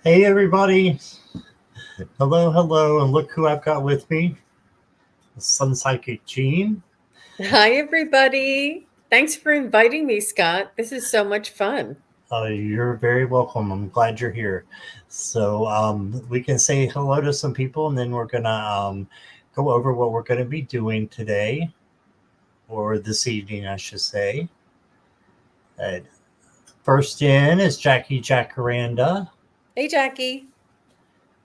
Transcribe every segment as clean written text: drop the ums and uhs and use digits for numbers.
Hey everybody. Hello, hello, and look who I've got with me. The Sunpsychic Gene. Hi, everybody. Thanks for inviting me, Scott. This is so much fun. You're very welcome. I'm glad you're here. So we can say hello to some people and then we're gonna go over what we're gonna be doing today or this evening, I should say. Uh, First in is Jackie Jacaranda. Hey, Jackie.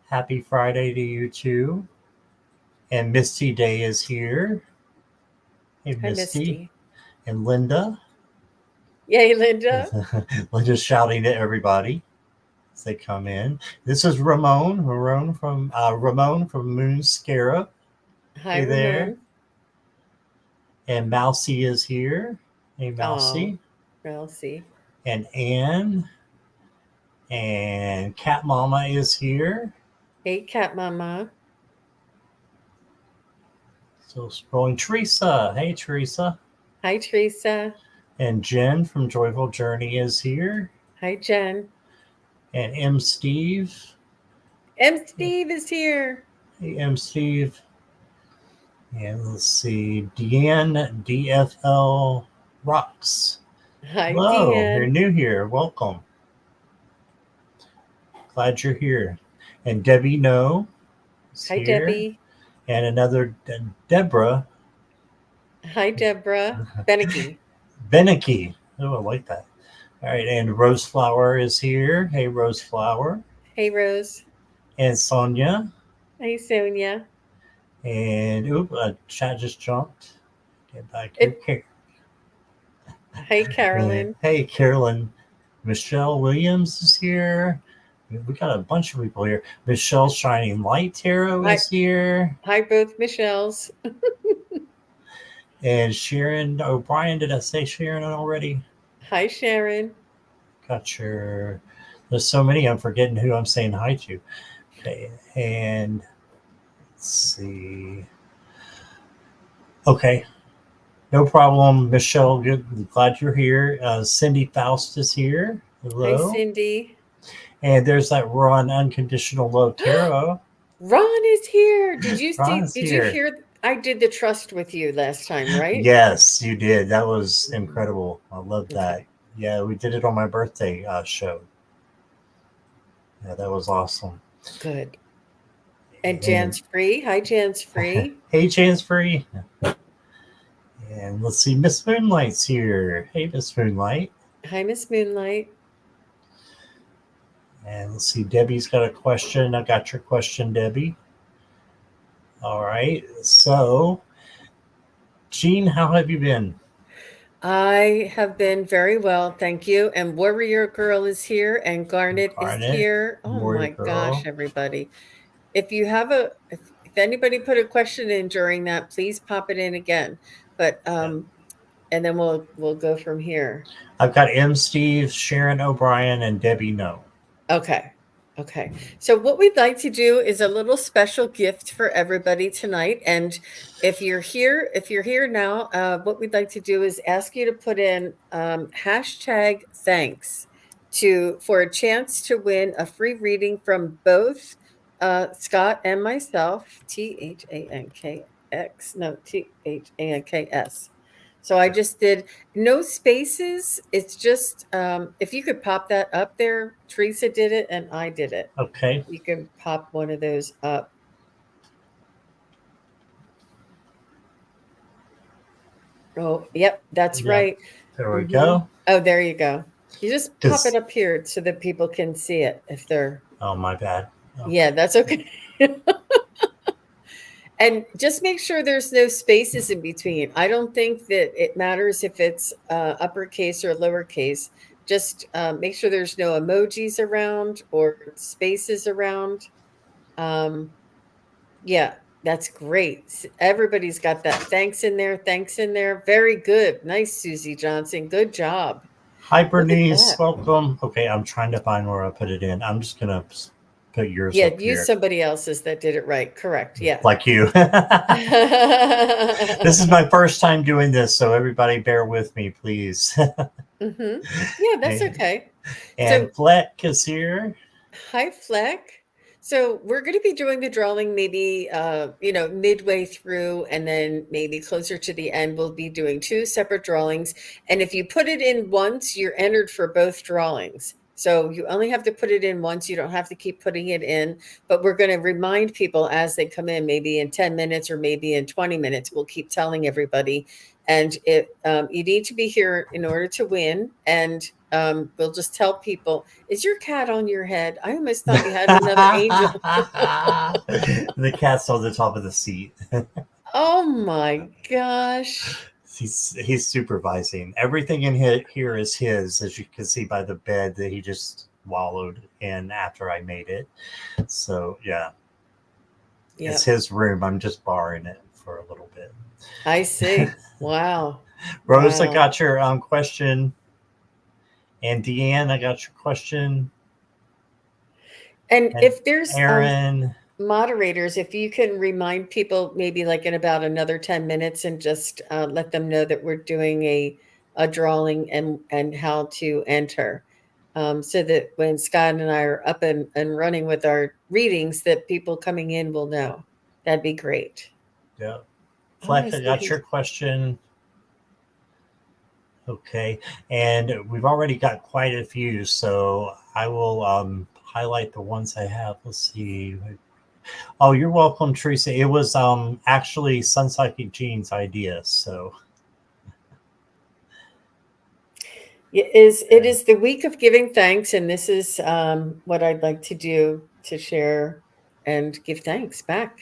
Happy Friday to you too. And Misty Day is here. Hey Hi, Misty. Misty. And Linda. Yay, Linda. Linda's shouting at everybody as they come in. This is Ramon. Ramon from Moon Scarab. Hi, Hey there. Ramon. And Mousy is here. Hey Oh, Mousy. Elsie. And Anne. And Cat Mama is here. Hey, Cat Mama. So scrolling Teresa. Hey Teresa. Hi, Teresa. And Jen from Joyful Journey is here. Hi, Jen. And M Steve. M. Steve is here. Hey M Steve. And let's see, Deanne DFL Rocks. Hi, Hello, you're Deanne. new here. Welcome. Glad you're here. And Debbie No is Hi, here. Debbie. And another Deborah Hi, Deborah. Beneke. Beneke. Oh, I like that. All right, and Rose Flower is here. Hey, Rose Flower. Hey, Rose. And Sonia. Hey, Sonia. And chat just jumped. Get back here. It, Hi, And, Carolyn. hey, Carolyn. Michelle Williams is here. We got a bunch of people here. Michelle Shining Light Tarot Hi, is here. hi, both Michelles. And Sharon O'Brien. Did I say Sharon already? Hi, Sharon. Got your. There's so many. I'm forgetting who I'm saying hi to. Okay. And let's see. Okay. No problem, Michelle. Good. Glad you're here. Cindy Faust is here. Hi, Hello. Cindy. And there's that Ron Unconditional Love Tarot. Ron is here. Ron is Did you here. hear? I did the trust with you last time, right? Yes, you did. That was incredible. I love that. Okay, Yeah, we did it on my birthday show. Yeah, that was awesome. good. And And Jan's free. Hi, Jan's free. hey, Chance Free. And let's see, Miss Moonlight's here. Hey, Miss Moonlight. Hi, Miss Moonlight. And let's see, Debbie's got a question. I got your question, Debbie. All right. So, Jean, how have you been? I have been very well, thank you. And Warrior Girl is here, and Garnet is Garnet, here. Oh Warrior my gosh, Girl. everybody! If you have a, if anybody put a question in during that, please pop it in again. But Yeah. and then we'll go from here. I've got M. Steve, Sharon O'Brien, and Debbie No. Okay. Okay. So what we'd like to do is a little special gift for everybody tonight. And if you're here now, what we'd like to do is ask you to put in hashtag thanks to for a chance to win a free reading from both Scott and myself. THANKX. No, THANKS. So I just did no spaces. It's just if you could pop that up there. Teresa did it and I did it. Okay. You can pop one of those up. Oh, yep, that's Yep. right. There we Hmm. go. Oh, there you go. You just pop it Because, up here so that people can see it if they're. oh, my bad. Yeah, Okay. that's okay. And just make sure there's no spaces in between. I don't think that it matters if it's uppercase or lowercase. Just make sure there's no emojis around or spaces around. Um, yeah, that's great. Everybody's got that. Thanks in there. Thanks in there. Very good. Nice, Susie Johnson. Good job. Hi, Look at Bernice. that. Welcome. Okay, I'm trying to find where I put it in. I'm just going to put yours Yeah, up use here. somebody else's that did it right. Correct. Yeah. Like you. This is my first time doing this, so everybody bear with me, please. Yeah, that's okay. So And Fleck is here. Hi, Fleck. So we're going to be doing the drawing maybe, midway through, and then maybe closer to the end, we'll be doing two separate drawings. And if you put it in once, you're entered for both drawings. So you only have to put it in once. You don't have to keep putting it in. But we're going to remind people as they come in, maybe in 10 minutes or maybe in 20 minutes. We'll keep telling everybody. And you need to be here in order to win. And we'll just tell people, is your cat on your head? I almost thought you had another angel. The cat's on the top of the seat. Oh my gosh. He's supervising. Everything in here is his, as you can see by the bed that he just wallowed in after I made it. So yeah, it's Yep. his room. I'm just borrowing it for a little bit. I see. Wow. Rose, I Wow. got your question, and Deanne, I got your question, And and if there's Aaron. moderators, if you can remind people maybe like in about another 10 minutes and just let them know that we're doing a drawing and how to enter. So that when Scott and I are up and running with our readings, that people coming in will know. That'd be great. Yeah, Oh, I Fleck, I see. got your question. Okay, and we've already got quite a few, so I will highlight the ones I have. Let's see. Oh, you're welcome, Teresa. It was actually Sunpsychic Jean's idea. So It is the week of giving thanks, and this is what I'd like to do to share and give thanks back.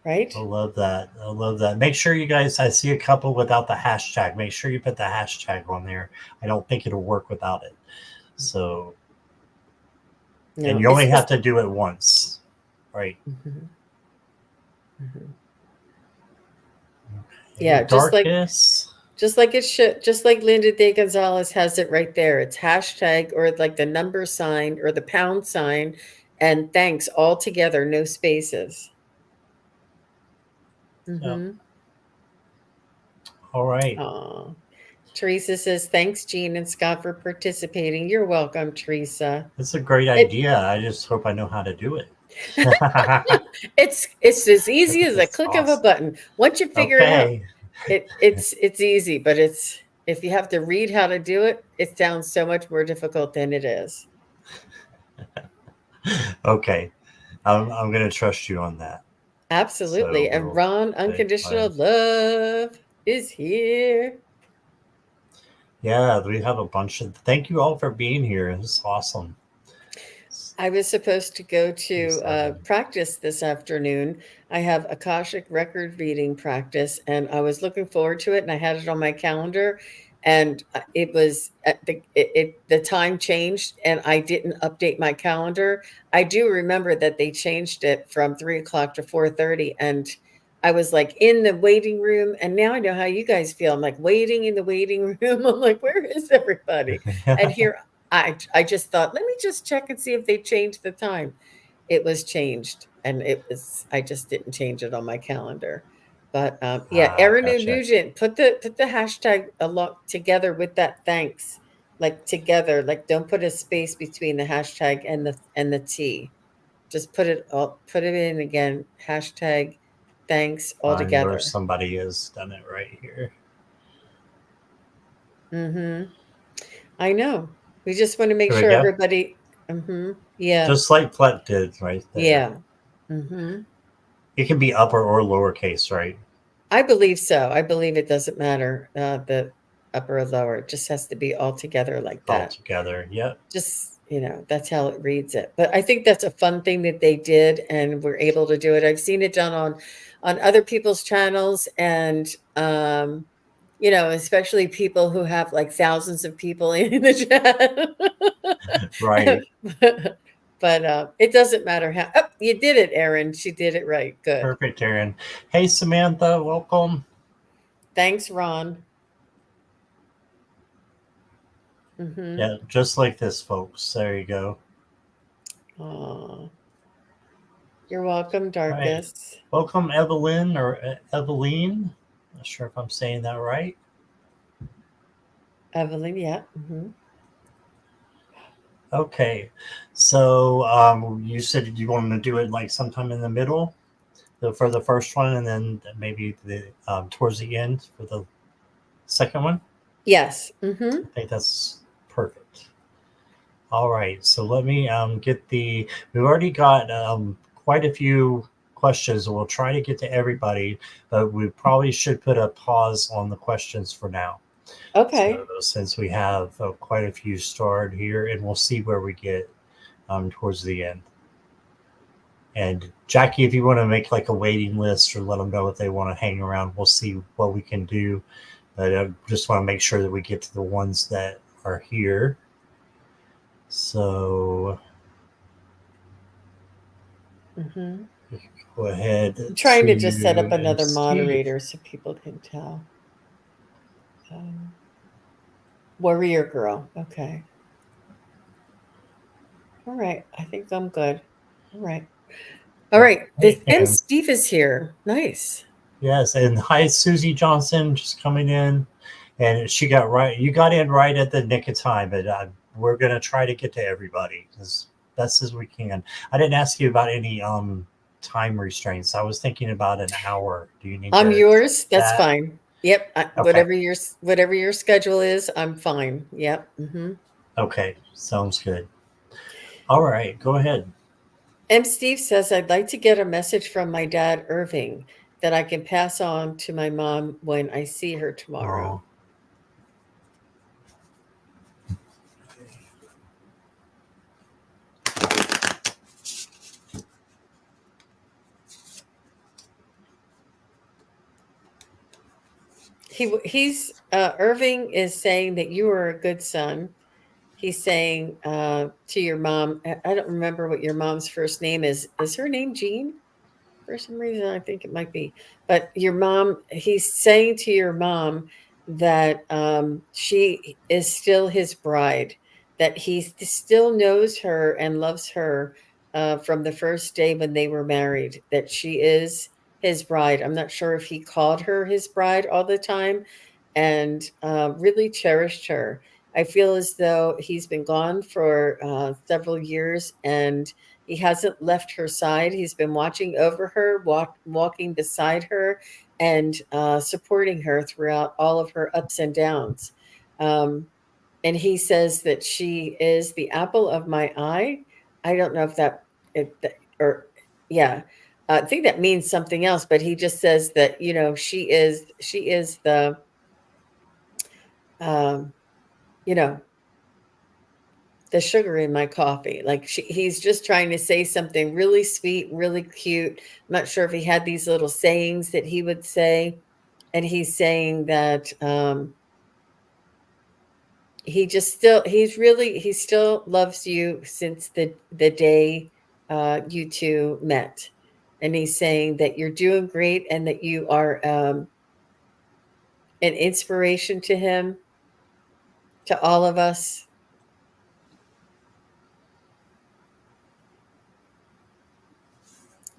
Right? I love that. I love that. Make sure you guys, I see a couple without the hashtag. Make sure you put the hashtag on there. I don't think it'll work without it. So, and No, you it's only have just. to do it once, right? Mhm, mhm. Hey, Yeah, Darkness. just like it should, just like Linda De Gonzalez has it right there. It's hashtag or like the number sign or the pound sign and thanks all together, no spaces. Yep. Mm-hmm. All right. Aw. Teresa says, thanks, Jean and Scott, for participating. You're welcome, Teresa. It's a great It, idea. I just hope I know how to do it. it's as easy as a It's click of a awesome. button. Once you figure it out, Okay. it's easy, but it's if you have to read how to do it, it sounds so much more difficult than it is. Okay. I'm going to trust you on that. So Absolutely. And we'll Ron, say unconditional fine. love is here. Yeah, we have a bunch of. Thank you all for being here. It's awesome. I was supposed to go to Just love it. practice this afternoon. I have Akashic record reading practice, and I was looking forward to it, and I had it on my calendar. And it was at the time changed, and I didn't update my calendar. I do remember that they changed it from 3 o'clock to 4:30, and I was like in the waiting room. And now I know how you guys feel. I'm like waiting in the waiting room. I'm like, where is everybody? And here I just thought, let me just check and see if they changed the time. It was changed, and it was I just didn't change it on my calendar. But yeah, Erin Gotcha. Nugent, put the hashtag along together with that thanks, like together, like don't put a space between the hashtag and the T. Just put it in again. Hashtag thanks all Find where together. somebody has done it right here. Mm-hmm. I know. We just want to make Here we sure go. everybody. Mm-hmm. Yeah. Just like Flet did right there. Yeah. Mm-hmm. It can be upper or lowercase, right? I believe so. I believe it doesn't matter the upper or lower. It just has to be all together like All that. together. Yep. Just, that's how it reads it. But I think that's a fun thing that they did and we're able to do it. I've seen it done on other people's channels and especially people who have like thousands of people in the Right. chat. But it doesn't matter how. Oh, you did it, Erin. She did it right. Good. Perfect, Aaron. Hey, Samantha, welcome. Thanks, Ron. Mm-hmm. Yeah, just like this, folks. There you go. Aw, you're welcome, All right. Darkus. Welcome, Evelyn or Eveline. Not sure if I'm saying that right. Evelyn, yeah. Mm-hmm. Okay. So you said you wanted to do it like sometime in the middle for the first one, and then maybe the towards the end for the second one. Yes. Mm-hmm. I think that's perfect. All right. So let me get the. We've already got quite a few questions. We'll try to get to everybody, but we probably should put a pause on the questions for now. So Okay. since we have quite a few stored here, and we'll see where we get towards the end. And Jackie, if you want to make like a waiting list or let them know if they want to hang around, we'll see what we can do. But I just want to make sure that we get to the ones that are here. So Mm-hmm. go ahead I'm trying to just set up to another Steve. moderator so people can tell. Warrior girl. Okay. All right. I think I'm good. All right. All All right. right. And And Steve is here. Nice. yes, and hi, Susie Johnson, just coming in. And she got right. You got in right at the nick of time, but we're going to try to get to everybody as best as we can. I didn't ask you about any time restraints. I was thinking about an hour. Do you need I'm to yours. That's that? fine. Yep. Okay. Whatever your schedule is, I'm fine. Yep. Mm-hmm. Okay. Sounds good. All right. Go ahead. M. Steve says, I'd like to get a message from my dad, Irving, that I can pass on to my mom when I see her tomorrow. Oh, He's Irving is saying that you are a good son. He's saying to your mom, I don't remember what your mom's first name is. Is her name Jean? For some reason, I think it might be. But your mom, he's saying to your mom that she is still his bride, that he still knows her and loves her from the first day when they were married, that she is his bride. I'm not sure if he called her his bride all the time and really cherished her. I feel as though he's been gone for several years and he hasn't left her side. He's been watching over her, walking beside her, and supporting her throughout all of her ups and downs. Um, and he says that she is the apple of my eye. I don't know if or yeah, I think that means something else. But he just says that she is the um, you know the sugar in my coffee. Like he's just trying to say something really sweet, really cute. I'm not sure if he had these little sayings that he would say, and he's saying that he still loves you since the day you two met, and he's saying that you're doing great and that you are an inspiration to him, to all of us.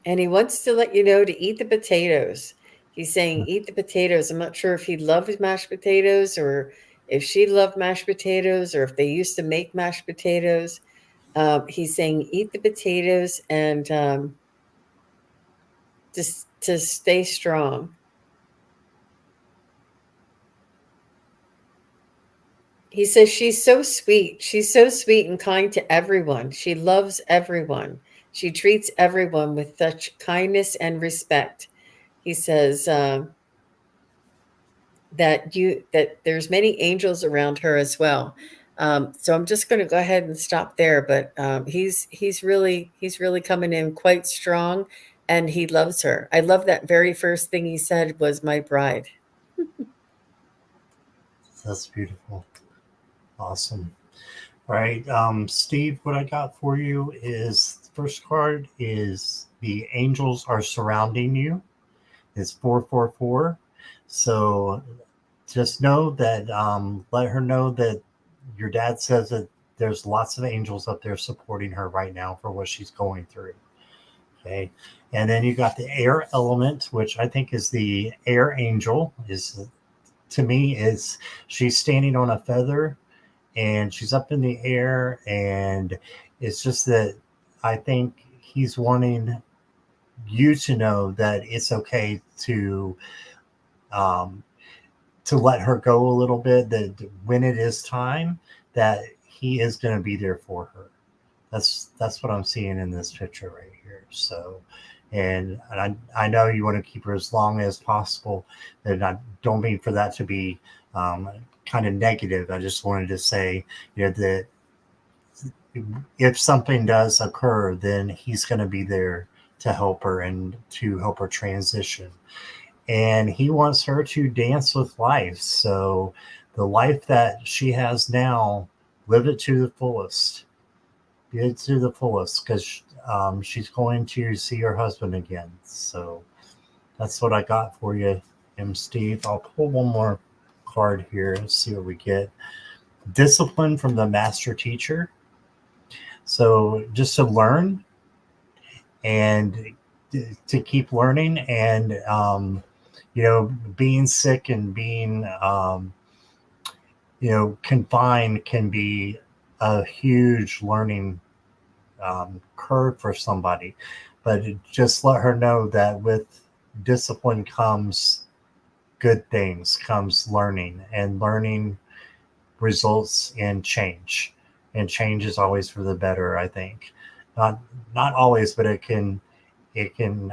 And he wants to let you know to eat the potatoes. He's saying, eat the potatoes. I'm not sure if he loved mashed potatoes or if she loved mashed potatoes or if they used to make mashed potatoes. He's saying, eat the potatoes and just to stay strong. He says, she's so sweet. She's so sweet and kind to everyone. She loves everyone. She treats everyone with such kindness and respect. He says, that there's many angels around her as well. So I'm just going to go ahead and stop there. But he's really coming in quite strong, and he loves her. I love that very first thing he said was my bride. that's beautiful. Awesome. All right. Steve, what I got for you is the first card is the angels are surrounding you. It's 444. So just know that let her know that your dad says that there's lots of angels up there supporting her right now for what she's going through. Okay. And then you got the air element, which I think is the air angel, is to me is she's standing on a feather and she's up in the air, and it's just that I think he's wanting you to know that it's okay um, to let her go a little bit. That when it is time, that he is going to be there for her. That's what I'm seeing in this picture right here. So, and I know you want to keep her as long as possible. And I don't mean for that to be kind of negative. I just wanted to say, that if something does occur, then he's going to be there to help her and to help her transition. And he wants her to dance with life. So the life that she has now, live it to the fullest. Get it to the fullest, because she's going to see her husband again. So that's what I got for you, Steve. I'll pull one more card here and see what we get. Discipline from the master teacher. So just to learn and to keep learning, and being sick and being confined can be a huge learning curve for somebody. But just let her know that with discipline comes good things, comes learning, and learning results in change. And change is always for the better, I think. Not always, but it can it can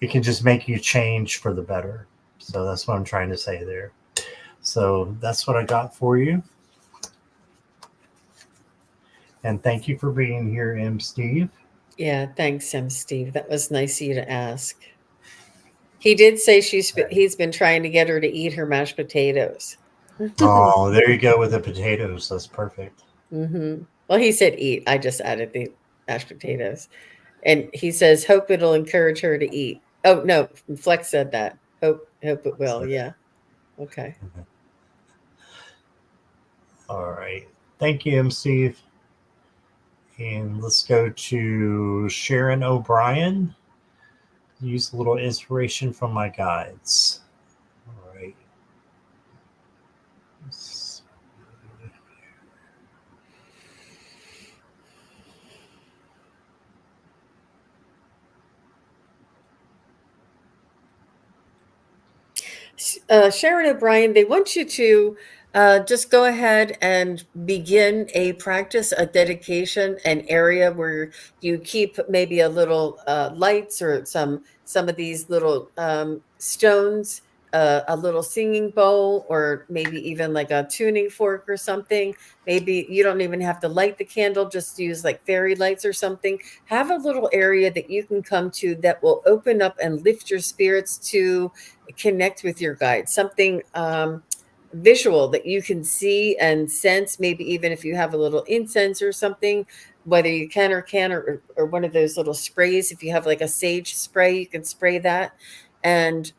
just make you change for the better. So that's what I'm trying to say there. So that's what I got for you. And thank you for being here, Steve. Yeah, thanks, Steve. That was nice of you to ask. He did say he's been trying to get her to eat her mashed potatoes. Oh, there you go with the potatoes. That's perfect. Well, he said eat. I just added the mashed potatoes. And he says, hope it'll encourage her to eat. Oh, no, Flex said that. Hope it will. Yeah. Okay. All right. Thank you, Steve. And let's go to Sharon O'Brien. Use a little inspiration from my guides. All right. Sharon O'Brien, they want you to just go ahead and begin a practice, a dedication, an area where you keep maybe a little lights or some of these little stones, a little singing bowl, or maybe even like a tuning fork or something. Maybe you don't even have to light the candle, just use like fairy lights or something. Have a little area that you can come to that will open up and lift your spirits to connect with your guide, something visual that you can see and sense, maybe even if you have a little incense or something, whether you can or one of those little sprays. If you have like a sage spray, you can spray that. And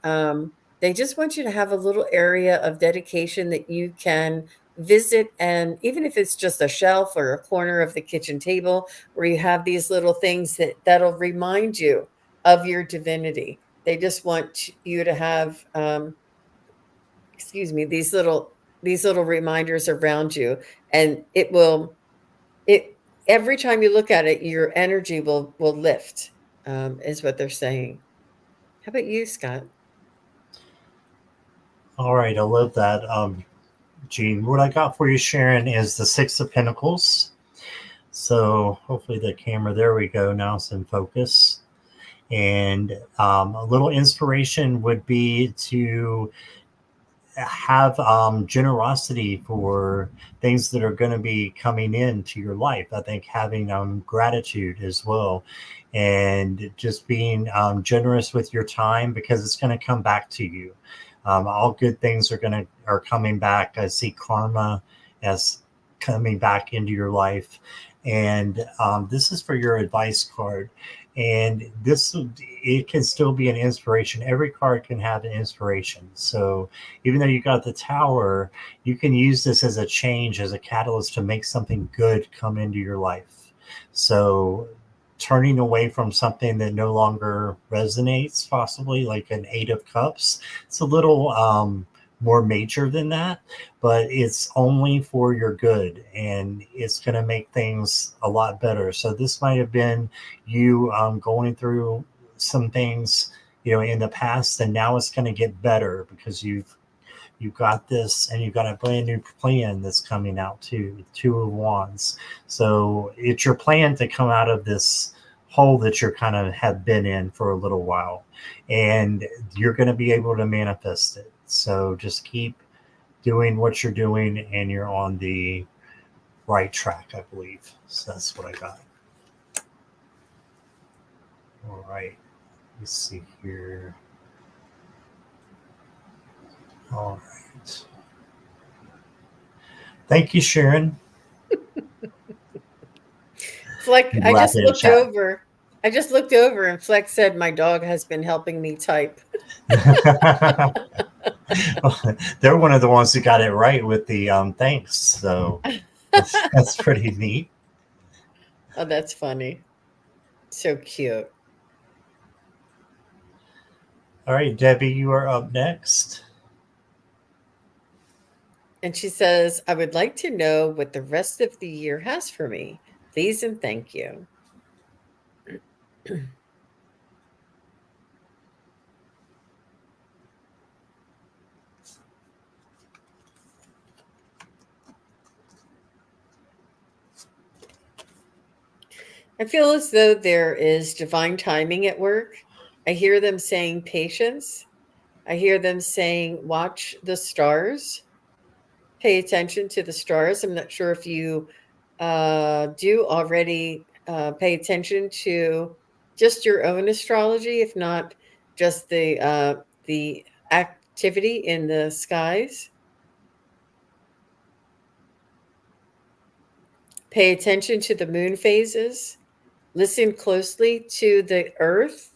they just want you to have a little area of dedication that you can visit. And even if it's just a shelf or a corner of the kitchen table where you have these little things that'll remind you of your divinity. They just want you to have, excuse me, these little reminders around you, and it every time you look at it, your energy will lift, is what they're saying. How about you, Scott? All right. I love that. Gene, what I got for you, Sharon, is the Six of Pentacles. So hopefully the camera, there we go. Now it's in focus. And a little inspiration would be to have generosity for things that are going to be coming into your life. I think having gratitude as well, and just being generous with your time, because it's going to come back to you. All good things are coming back. I see karma as coming back into your life, and this is for your advice card. And it can still be an inspiration. Every card can have an inspiration. So even though you got the Tower, you can use this as a change, as a catalyst to make something good come into your life. So turning away from something that no longer resonates, possibly like an Eight of Cups, it's a little more major than that, but it's only for your good and it's going to make things a lot better. So this might have been you going through some things, in the past, and now it's going to get better because you've got this and you've got a brand new plan that's coming out too, Two of Wands. So it's your plan to come out of this hole that you're kind of have been in for a little while, and you're going to be able to manifest it. So just keep doing what you're doing and you're on the right track, I believe. So that's what I got. All right. Let's see here. All right. Thank you, Sharon. Fleck, I just Rapid looked chat. over. I just looked over and Fleck said my dog has been helping me type. They're one of the ones who got it right with the thanks. So that's pretty neat. Oh, that's funny. So cute. All right, Debbie, you are up next. And she says, I would like to know what the rest of the year has for me. Please and thank you. I feel as though there is divine timing at work. I hear them saying patience. I hear them saying watch the stars, pay attention to the stars. I'm not sure if you do already pay attention to just your own astrology, if not just the activity in the skies. Pay attention to the moon phases. Listen closely to the earth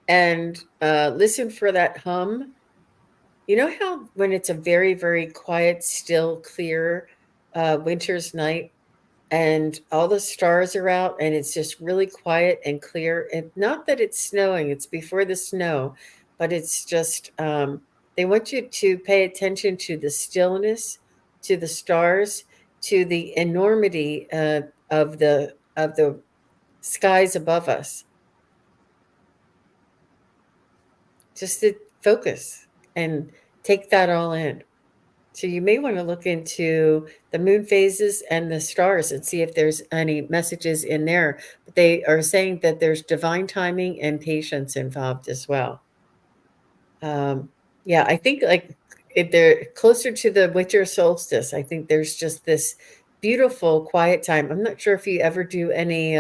and listen for that hum. You know how when it's a very, very quiet, still, clear winter's night and all the stars are out and it's just really quiet and clear? And not that it's snowing, it's before the snow, but it's just, they want you to pay attention to the stillness, to the stars, to the enormity of the skies above us. Just to focus and take that all in. So you may want to look into the moon phases and the stars and see if there's any messages in there. But they are saying that there's divine timing and patience involved as well. Yeah, I think like if they're closer to the winter solstice, I think there's just this beautiful quiet time. I'm not sure if you ever do any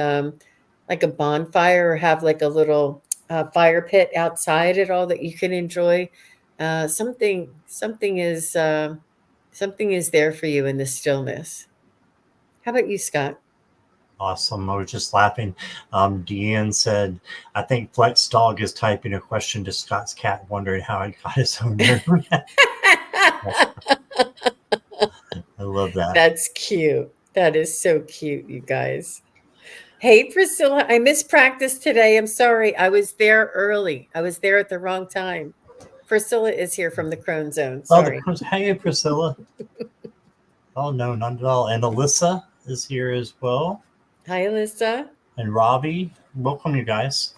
like a bonfire or have like a little fire pit outside at all that you can enjoy. Something is there for you in the stillness. How about you, Scott? Awesome. I was just laughing. Deanne said, I think Flex Dog is typing a question to Scott's cat, wondering how he got his own room. I love that. That's cute. That is so cute, you guys. Hey, Priscilla, I missed practice today. I'm sorry. I was there early. I was there at the wrong time. Priscilla is here from the Crone Zone. Oh, Sorry. hey, Priscilla. Oh, no, not at all. And Alyssa is here as well. Hi, Alyssa. And Robbie. Welcome, you guys.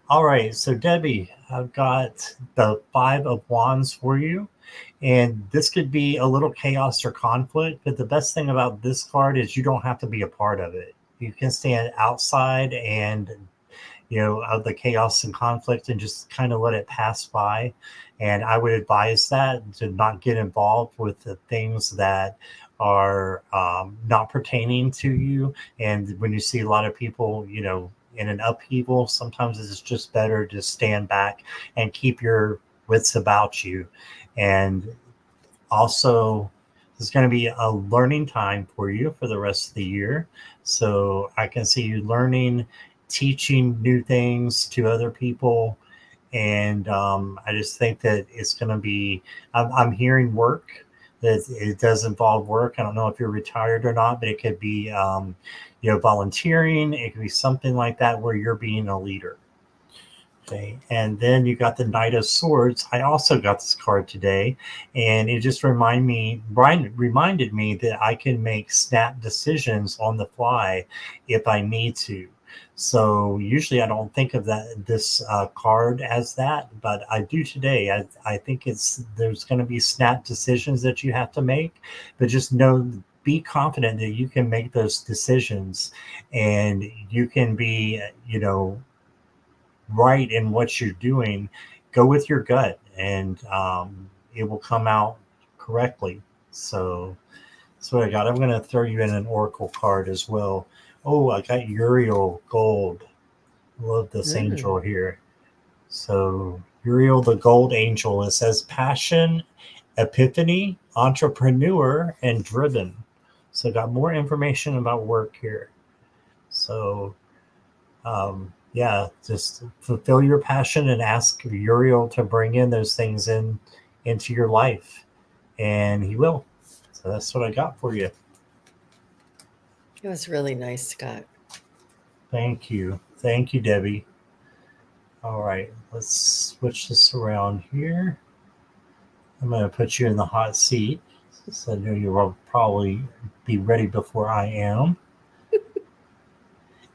All right. So, Debbie, I've got the Five of Wands for you. And this could be a little chaos or conflict. But the best thing about this card is you don't have to be a part of it. You can stand outside and of the chaos and conflict and just kind of let it pass by. And I would advise that to not get involved with the things that are not pertaining to you. And when you see a lot of people, in an upheaval, sometimes it's just better to stand back and keep your wits about you. And also, it's going to be a learning time for you for the rest of the year. So I can see you learning, teaching new things to other people. And I just think that it's going to be, I'm hearing work, that it does involve work. I don't know if you're retired or not, but it could be, volunteering. It could be something like that where you're being a leader. Okay, and then you got the Knight of Swords. I also got this card today, and it just reminded me that I can make snap decisions on the fly if I need to. So usually I don't think of this card as that, but I do today. I think there's going to be snap decisions that you have to make, but just know, be confident that you can make those decisions, and you can be, right in what you're doing. Go with your gut, and it will come out correctly. So that's what I got. I'm going to throw you in an oracle card as well. Oh, I got Uriel Gold. Love this angel here. So Uriel the Gold Angel. It says passion, epiphany, entrepreneur, and driven. So I got more information about work here. So yeah, just fulfill your passion and ask Uriel to bring in those things into your life, and he will. So that's what I got for you. It was really nice, Scott. Thank you, Debbie. All right, let's switch this around here. I'm going to put you in the hot seat, so I know you will probably be ready before I am.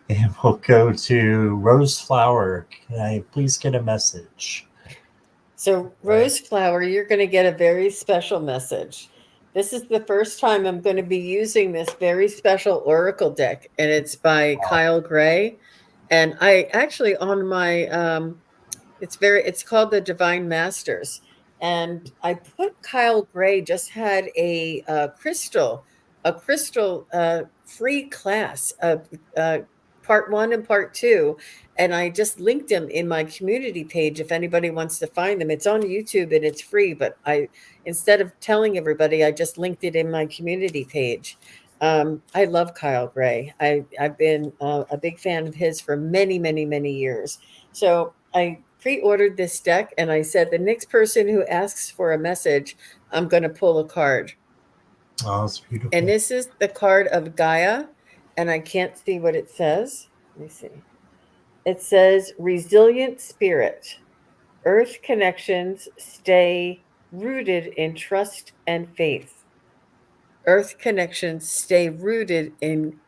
And we'll go to Rose Flower. Can I please get a message? So, Rose Flower, you're going to get a very special message. This is the first time I'm going to be using this very special oracle deck, and it's by Kyle Gray. And I actually on my it's called the Divine Masters, and I put Kyle Gray just had a crystal free class, part 1 and part 2, and I just linked them in my community page if anybody wants to find them. It's on YouTube and it's free, but I, instead of telling everybody, I just linked it in my community page. I love Kyle Gray. I've been a big fan of his for many, many, many years. So I pre-ordered this deck, and I said the next person who asks for a message, I'm going to pull a card. Oh, that's beautiful. And this is the card of Gaia, and I can't see what it says. Let me see. It says resilient spirit. Earth connections stay rooted in trust and faith. Earth connections stay rooted in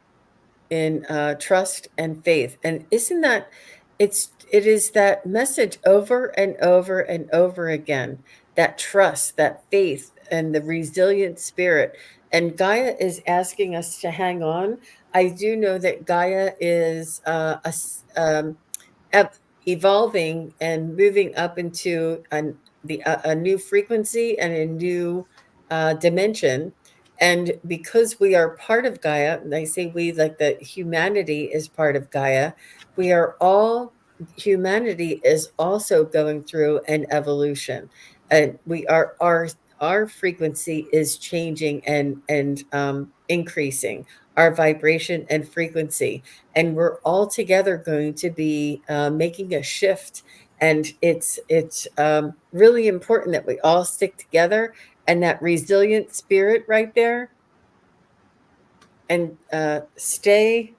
trust and faith. And isn't that it is that message over and over and over again, that trust, that faith, and the resilient spirit. And Gaia is asking us to hang on. I do know that Gaia is evolving and moving up into a new frequency and a new dimension. And because we are part of Gaia, and I say we like that humanity is part of Gaia, we are all, humanity is also going through an evolution. And we are, our frequency is changing and increasing our vibration and frequency. And we're all together going to be making a shift. And it's really important that we all stick together, and that resilient spirit right there, and stay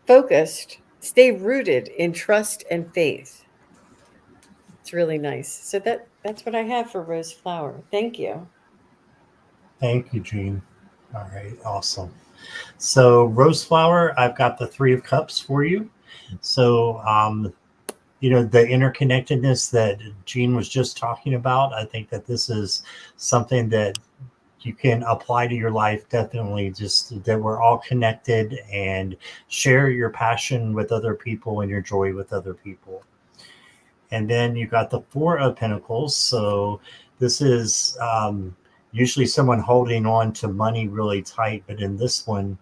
focused, stay rooted in trust and faith. It's really nice. So that's what I have for Rose Flower. Thank you. Thank you, Jean. All right, awesome. So Rose Flower, I've got the Three of Cups for you. So the interconnectedness that Jean was just talking about, I think that this is something that you can apply to your life. Definitely, just that we're all connected, and share your passion with other people and your joy with other people. And then you got the Four of Pentacles. So this is usually someone holding on to money really tight, but in this one,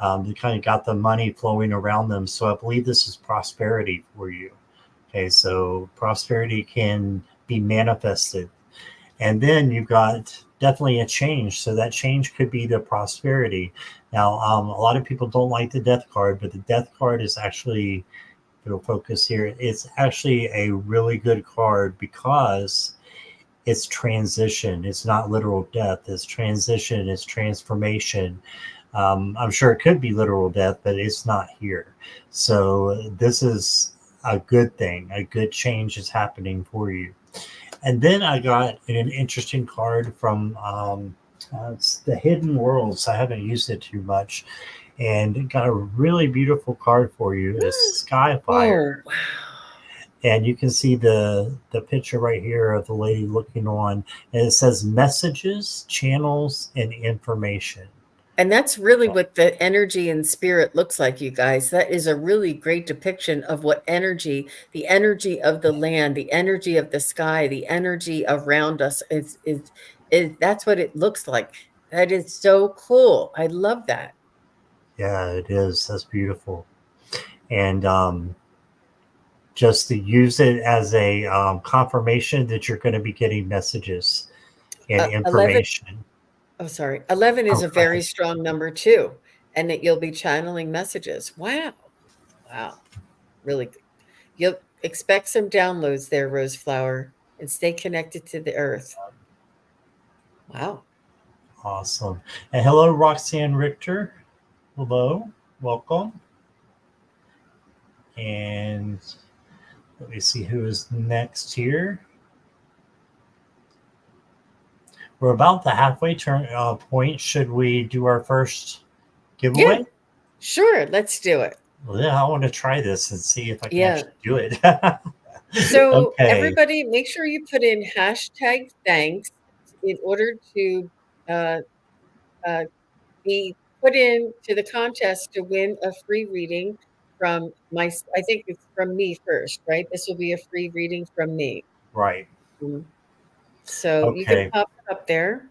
they kind of got the money flowing around them. So I believe this is prosperity for you. Okay, so prosperity can be manifested. And then you've got definitely a change. So that change could be the prosperity. Now, a lot of people don't like the Death card, but the Death card is actually, it'll focus here, it's actually a really good card because it's transition. It's not literal death. It's transition. It's transformation. I'm sure it could be literal death, but it's not here. So this is a good thing. A good change is happening for you. And then I got an interesting card from it's the Hidden Worlds. I haven't used it too much, and it got a really beautiful card for you. It's Skyfire, Oh, wow. and you can see the picture right here of the lady looking on, and it says messages, channels, and information. And that's really what the energy and spirit looks like, you guys. That is a really great depiction of what energy, the energy of the land, the energy of the sky, the energy around us is that's what it looks like. That is so cool. I love that. Yeah, it is. That's beautiful. And just to use it as a confirmation that you're going to be getting messages and 11, information. oh, sorry. 11 is Oh, a go very ahead. strong number too, and that you'll be channeling messages. Wow. Wow. Really good. You'll expect some downloads there, Roseflower, and stay connected to the earth. Wow. Awesome. And hello, Roxanne Richter. Hello. Welcome. And let me see who is next here. We're about the halfway point. Should we do our first Yeah, giveaway? sure. Let's do it. Well, yeah, I want to try this and see if I can Yeah. actually do it. So Okay. everybody, make sure you put in hashtag thanks in order to uh, uh, be put in to the contest to win a free reading from I think it's from me first, right? This will be a free reading from me. Right. Mm. So you can Okay. pop it up there.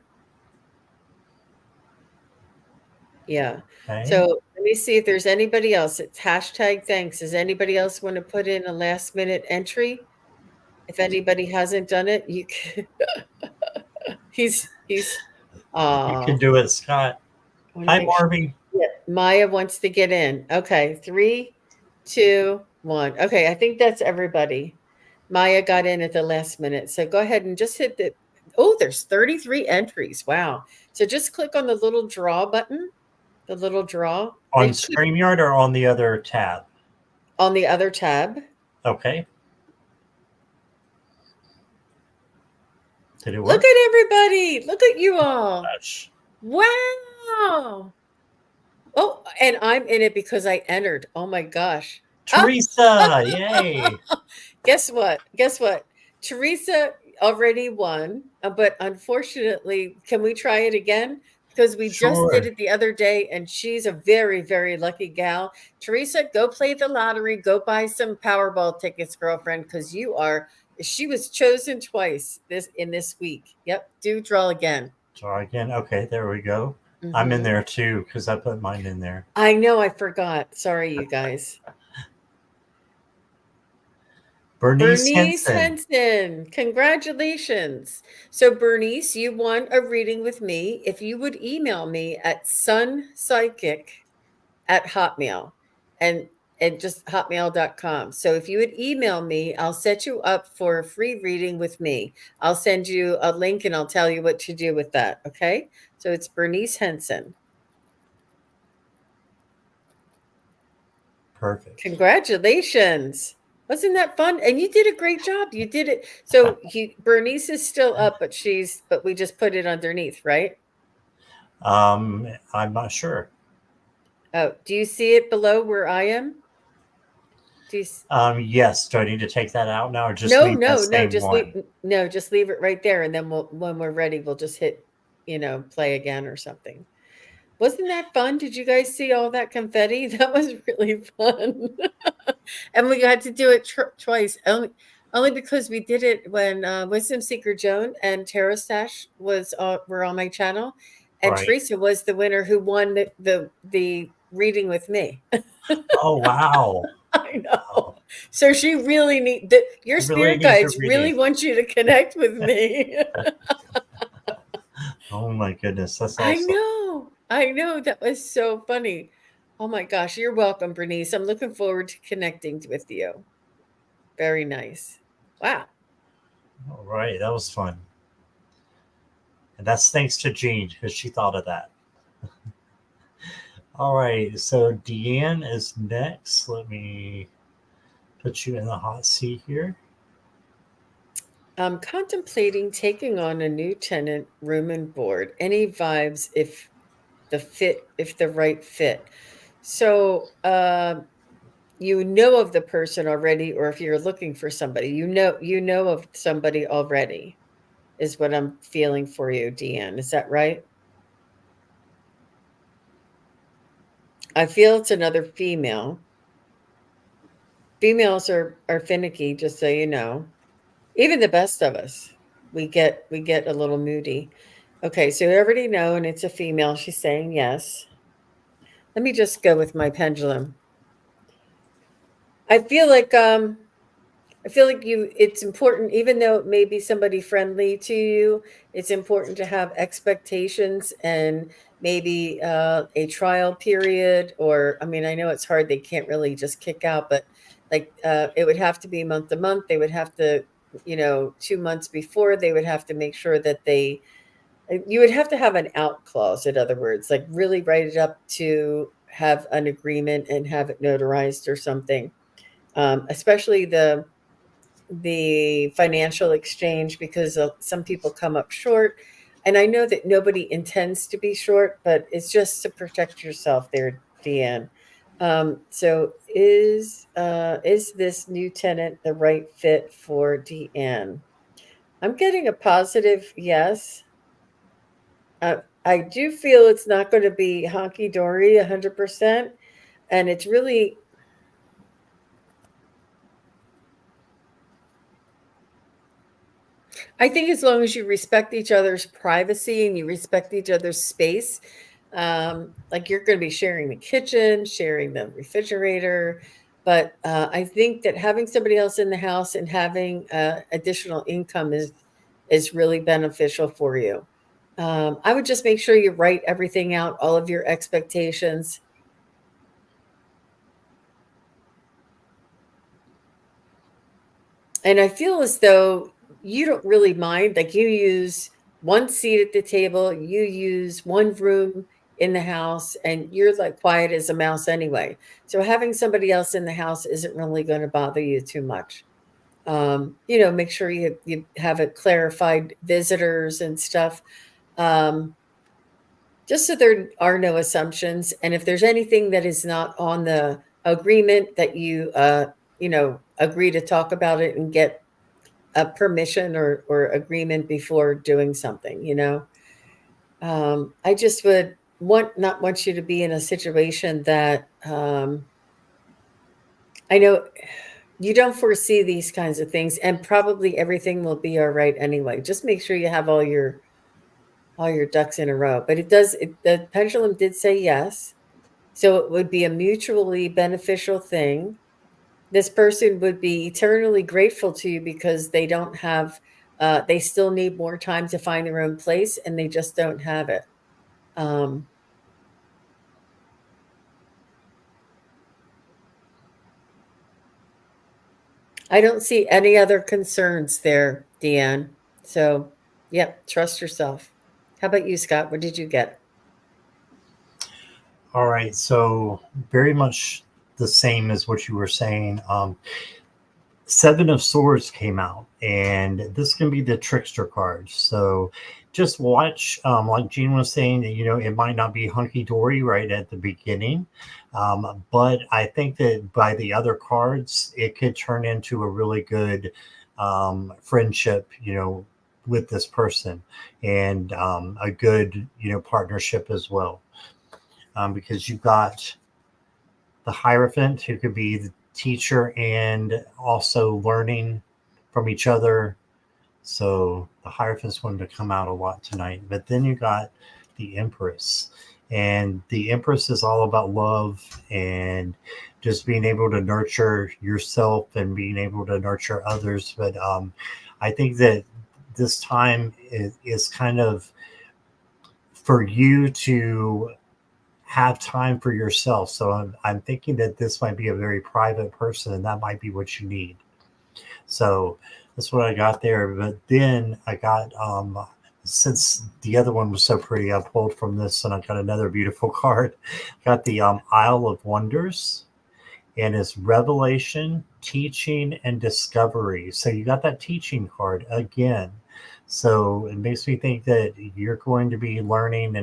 Yeah. Okay. So let me see if there's anybody else. It's hashtag thanks. Does anybody else want to put in a last minute entry? If anybody hasn't done it, you can. He's You can I do it, Scott. want to Hi, make sure. Marby. Yeah, Maya wants to get in. Okay, 3, 2, 1. Okay, I think that's everybody. Maya got in at the last minute. So go ahead and just hit the there's 33 entries. Wow. So just click on the little draw button, the little draw. On They put StreamYard or on the other tab? on the other tab. Okay. Did it Look work? at everybody. Look at you all. Gosh. Wow. Oh, and I'm in it because I entered. Oh my gosh. Ah, Teresa, yay. guess what? Guess what? Teresa already won, but unfortunately, can we try it again? Because we just did Sure. it the other day, and she's a very, very lucky gal. Teresa, go play the lottery. Go buy some Powerball tickets, girlfriend, because you are. She was chosen twice this week. Yep, do draw again. Try again. Okay, there we go. I'm in Hmm. there too because I put mine in there. I know, I forgot. Sorry, you guys. Bernice Bernice Henson. Henson, congratulations. So, Bernice, you won a reading with me. If you would email me at sunpsychic at Hotmail and just hotmail.com. So, if you would email me, I'll set you up for a free reading with me. I'll send you a link and I'll tell you what to do with that. Okay. So, it's Bernice Henson. Perfect. Congratulations. Wasn't that fun? And you did a great job. You did it. So Bernice is still up, but we just put it underneath, right? I'm not sure. Oh, do you see it below where I am? Do you Yes. Do I need to take that out now or just No, leave that no, no, same just leave one? no, just leave it right there and then when we're ready, we'll just hit, play again or something. Wasn't that fun? Did you guys see all that confetti? That was really fun. And we got to do it twice, only because we did it when Wisdom Seeker Joan and Tara Stash were on my channel, and Right. Teresa was the winner who won the reading with me. Oh, wow. I know. Wow. So she really your I really spirit need to guides read really it. want you to connect with me. Oh, my goodness. That's I awesome. know. I know. That was so funny. Oh my gosh. You're welcome, Bernice. I'm looking forward to connecting with you. Very nice. Wow. All right. That was fun. And that's thanks to Jean because she thought of that. All right. So Deanne is next. Let me put you in the hot seat here. I'm contemplating taking on a new tenant, room and board. Any vibes if the right fit. So, you know of the person already, or if you're looking for somebody, you know of somebody already, is what I'm feeling for you, Deanne. Is that right? I feel it's another female. Females are finicky, just so you know. Even the best of us, we get a little moody. Okay, so you already know, and it's a female. She's saying yes. Let me just go with my pendulum. I feel like I feel like you it's important, even though it may be somebody friendly to you, it's important to have expectations and maybe a trial period. Or I mean, I know it's hard, they can't really just kick out, but like it would have to be month to month. They would have to, 2 months before, they would have to make sure that you would have to have an out clause, in other words, like really write it up to have an agreement and have it notarized or something. Especially the financial exchange, because some people come up short, and I know that nobody intends to be short, but it's just to protect yourself there, Deanne. So is this new tenant the right fit for Deanne? I'm getting a positive yes. I do feel it's not going to be honky dory 100%, and it's really, I think as long as you respect each other's privacy and you respect each other's space, like you're going to be sharing the kitchen, sharing the refrigerator. But I think that having somebody else in the house and having additional income is really beneficial for you. I would just make sure you write everything out, all of your expectations. And I feel as though you don't really mind. Like you use one seat at the table, you use one room in the house, and you're like quiet as a mouse anyway. So having somebody else in the house isn't really going to bother you too much. Make sure you have it clarified, visitors and stuff. Um, just so there are no assumptions. And if there's anything that is not on the agreement, that agree to talk about it and get a permission or agreement before doing something. I just would not want you to be in a situation that I know you don't foresee these kinds of things, and probably everything will be all right anyway. Just make sure you have all your ducks in a row. But the pendulum did say yes, so it would be a mutually beneficial thing. This person would be eternally grateful to you because they still need more time to find their own place, and they just don't have it. um, I don't see any other concerns there, Deanne. So yep, trust yourself. How about you, Scott? What did you get? All right, so very much the same as what you were saying. Seven of Swords came out, and this can be the trickster card. So just watch, like Gene was saying, it might not be hunky dory right at the beginning, but I think that by the other cards, it could turn into a really good friendship, with this person, and a good, partnership as well, because you've got the Hierophant, who could be the teacher and also learning from each other. So the Hierophant's wanted to come out a lot tonight. But then you got the Empress. And the Empress is all about love and just being able to nurture yourself and being able to nurture others. But I think that this time is kind of for you to have time for yourself. So I'm thinking that this might be a very private person, and that might be what you need. So that's what I got there. But then I got, since the other one was so pretty, I pulled from this and I got another beautiful card. Got the Isle of Wonders. and it's revelation, teaching, and discovery. So you got that teaching card again. So it makes me think that you're going to be learning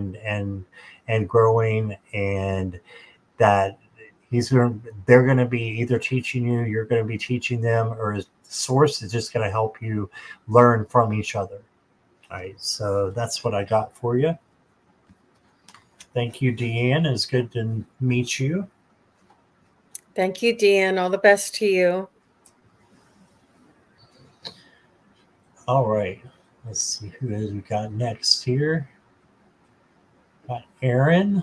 and growing, and that they're going to be either teaching you, you're going to be teaching them, or the source is just going to help you learn from each other. All right, so that's what I got for you. Thank you, Deanne. It's good to meet you. Thank you, Deanne. All the best to you. All right, let's see who we got next here. Got Aaron.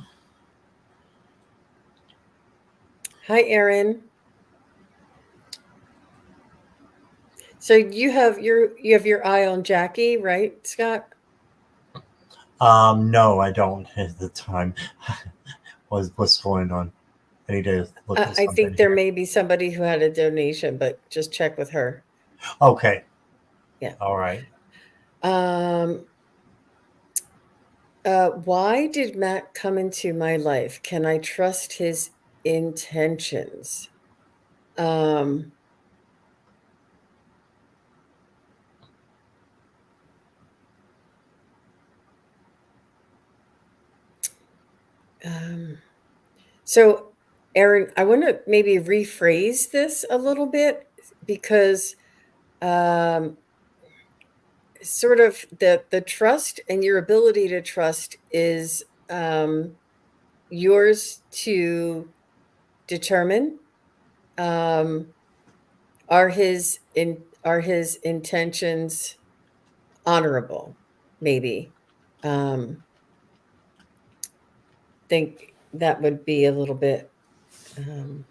Hi, Aaron. So you have your eye on Jackie, right, Scott? No, I don't at the time. What's going on? I need to look at I something think there here. may be somebody who had a donation, but just check with her. Okay. Yeah. All right. Um, why did Matt come into my life? Can I trust his intentions? Um, um, so, Aaron, I want to maybe rephrase this a little bit because um, sort of the trust and your ability to trust is yours to determine. Um, are his intentions honorable? Maybe. Um, think that would be a little bit. Um,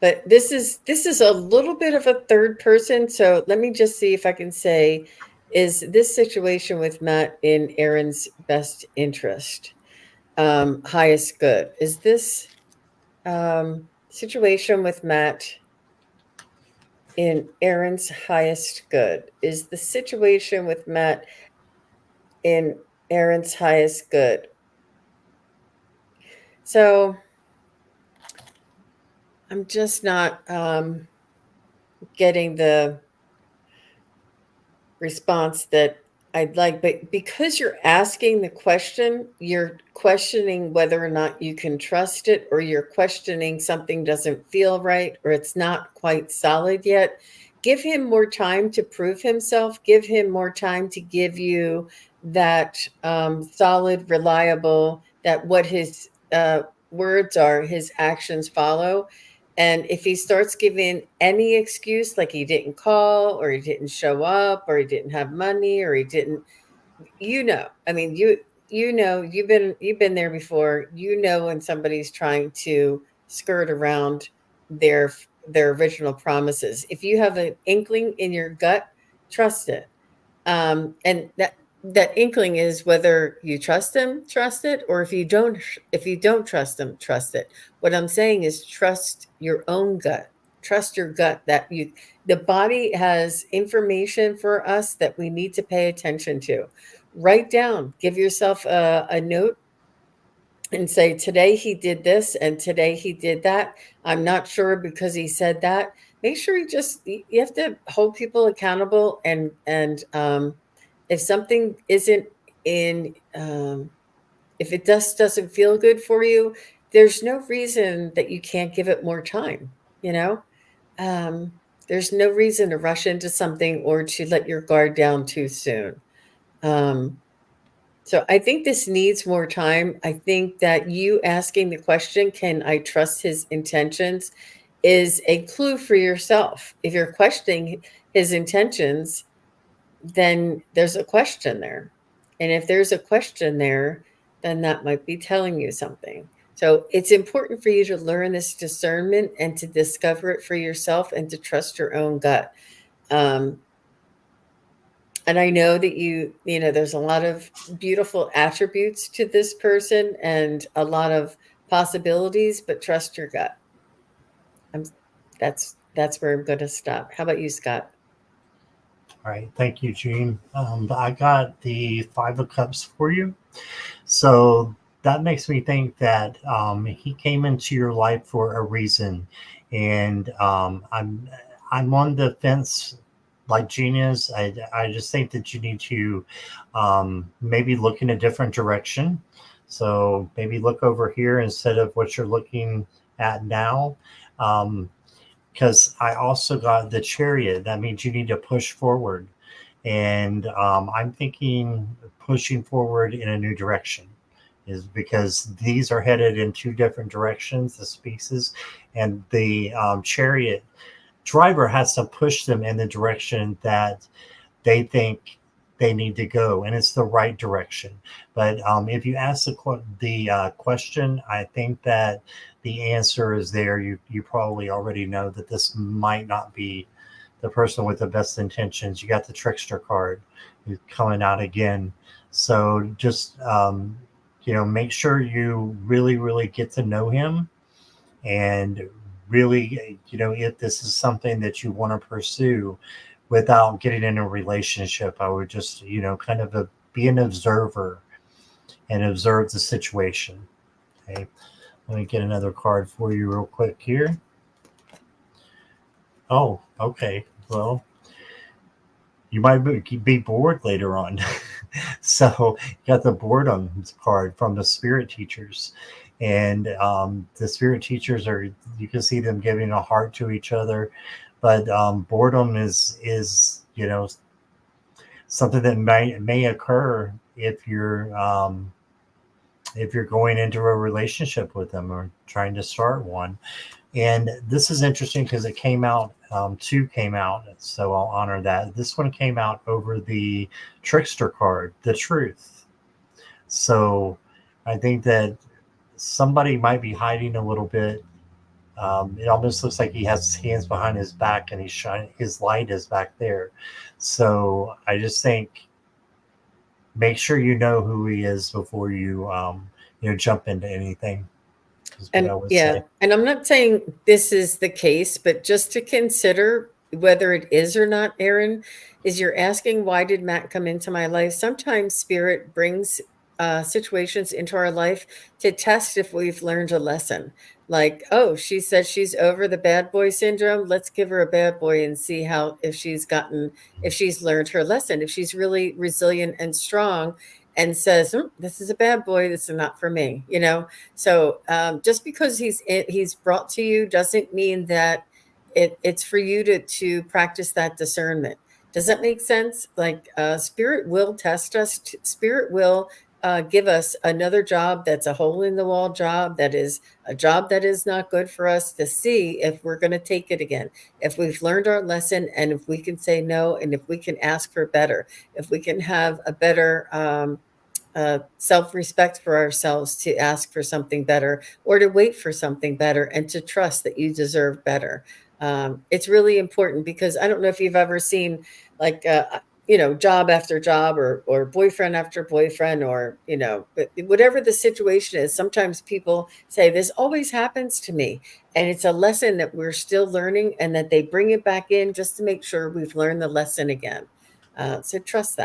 but this is a little bit of a third person. So let me just see if I can say, is this situation with Matt in Aaron's best interest? Highest good. Is this situation with Matt in Aaron's highest good? Is the situation with Matt in Aaron's highest good? So I'm just not getting the response that I'd like, but because you're asking the question, you're questioning whether or not you can trust it, or you're questioning something doesn't feel right, or it's not quite solid yet. Give him more time to prove himself. Give him more time to give you that solid, reliable, that what his words are, his actions follow. And if he starts giving any excuse, like he didn't call, or he didn't show up, or he didn't have money, or he didn't, I mean, you've been there before. You know when somebody's trying to skirt around their their original promises. If you have an inkling in your gut, trust it. And that inkling is whether you trust him, trust it, or if you don't trust him, trust it. What I'm saying is trust your own gut. Trust your gut that you the body has information for us that we need to pay attention to. Write down, give yourself a note and say, today he did this and today he did that. I'm not sure because he said that. Make sure you have to hold people accountable, and if something isn't in if it just doesn't feel good for you, there's no reason that you can't give it more time, you know? Um, there's no reason to rush into something or to let your guard down too soon. Um, so I think this needs more time. I think that you asking the question, can I trust his intentions, is a clue for yourself. If you're questioning his intentions, then there's a question there. And if there's a question there, then that might be telling you something. So it's important for you to learn this discernment and to discover it for yourself and to trust your own gut. Um, and I know that there's a lot of beautiful attributes to this person and a lot of possibilities, but trust your gut. I'm, that's where I'm going to stop. How about you, Scott? All right. Thank you, Gene. I got the Five of Cups for you. So that makes me think that he came into your life for a reason, and I'm on the fence like Gene is. I just think that you need to maybe look in a different direction. So maybe look over here instead of what you're looking at now. Um, because I also got the chariot. That means you need to push forward. And I'm thinking pushing forward in a new direction is because these are headed in two different directions, the species, and the chariot driver has to push them in the direction that they think they need to go, and it's the right direction. But if you ask the question, I think that the answer is there. You probably already know that this might not be the person with the best intentions. You got the trickster card who's coming out again. So just make sure you really get to know him, and really, if this is something that you want to pursue without getting in a relationship, I would just, kind of be an observer and observe the situation. Okay. Let me get another card for you real quick here. Oh, okay. Well, you might be bored later on. So you got the boredom card from the spirit teachers. And the spirit teachers are, you can see them giving a heart to each other. But boredom is something that may occur if you're going into a relationship with them or trying to start one. And this is interesting because it came out, two came out, so I'll honor that. This one came out over the trickster card, the truth. So I think that somebody might be hiding a little bit. It almost looks like he has his hands behind his back and he's shining, his light is back there. So I just think make sure you know who he is before you jump into anything, is what And I would yeah, say. and I'm not saying this is the case, but just to consider whether it is or not, Aaron, is you're asking, why did Matt come into my life? Sometimes spirit brings situations into our life to test if we've learned a lesson. Like, oh, she says she's over the bad boy syndrome. Let's give her a bad boy and see how, if she's learned her lesson, if she's really resilient and strong and says, this is a bad boy, this is not for me, so just because he's brought to you doesn't mean that it's for you to practice that discernment. Does that make sense? Like spirit will test us. Spirit will give us another job that's a hole in the wall job, that is a job that is not good for us, to see if we're going to take it again, if we've learned our lesson, and if we can say no, and if we can ask for better, if we can have a better self-respect for ourselves to ask for something better, or to wait for something better, and to trust that you deserve better. It's really important, because I don't know if you've ever seen, like, job after job, or boyfriend after boyfriend, or whatever the situation is. Sometimes people say, this always happens to me, and it's a lesson that we're still learning, and that they bring it back in just to make sure we've learned the lesson again. So trust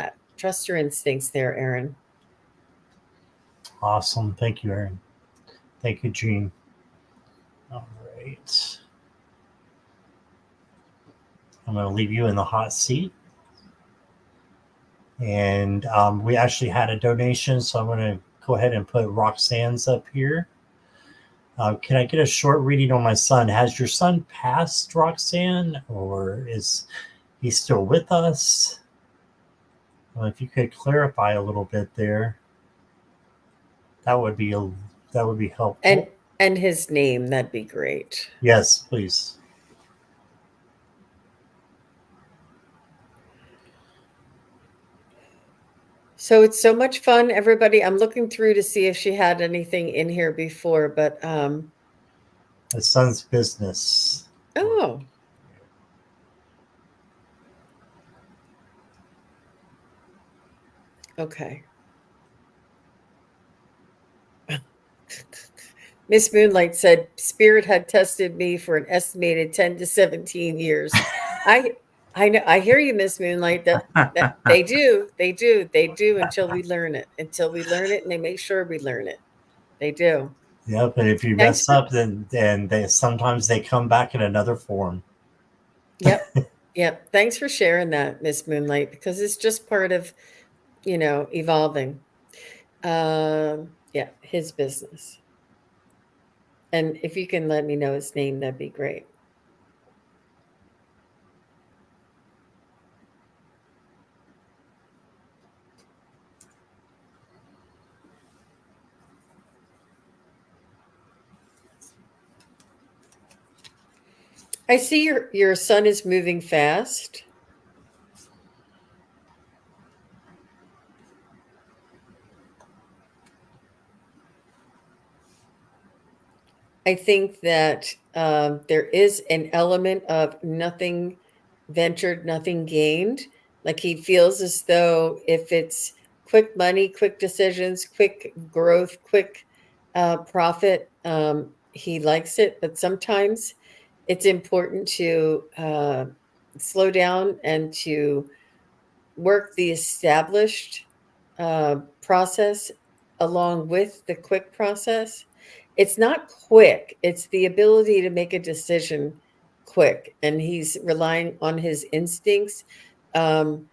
your instincts there, Aaron. Awesome. Thank you, Aaron. Thank you, Gene. All right. I'm going to leave you in the hot seat. And we actually had a donation, so I'm going to go ahead and put Roxanne's up here. Can I get a short reading on my son? Has your son passed, Roxanne, or is he still with us? Well, if you could clarify a little bit there, that would be and helpful. and his name, that'd be great. Yes, please. So it's so much fun, everybody. I'm looking through to see if she had anything in here before, but His son's business. oh, okay. Miss Moonlight said Spirit had tested me for an estimated 10 to 17 years. I I know, I hear you, Miss Moonlight. That they do until we learn it. Until we learn it, and they make sure we learn it. They do. Yep. And if you Thanks mess for. up, then sometimes they come back in another form. Yep. Yep. Thanks for sharing that, Miss Moonlight, because it's just part of, evolving. Yeah, his business. And if you can let me know his name, that'd be great. I see your son is moving fast. I think that there is an element of nothing ventured, nothing gained. Like he feels as though if it's quick money, quick decisions, quick growth, quick profit, he likes it. But sometimes it's important to slow down and to work the established process along with the quick process. It's not quick, it's the ability to make a decision quick. And he's relying on his instincts um,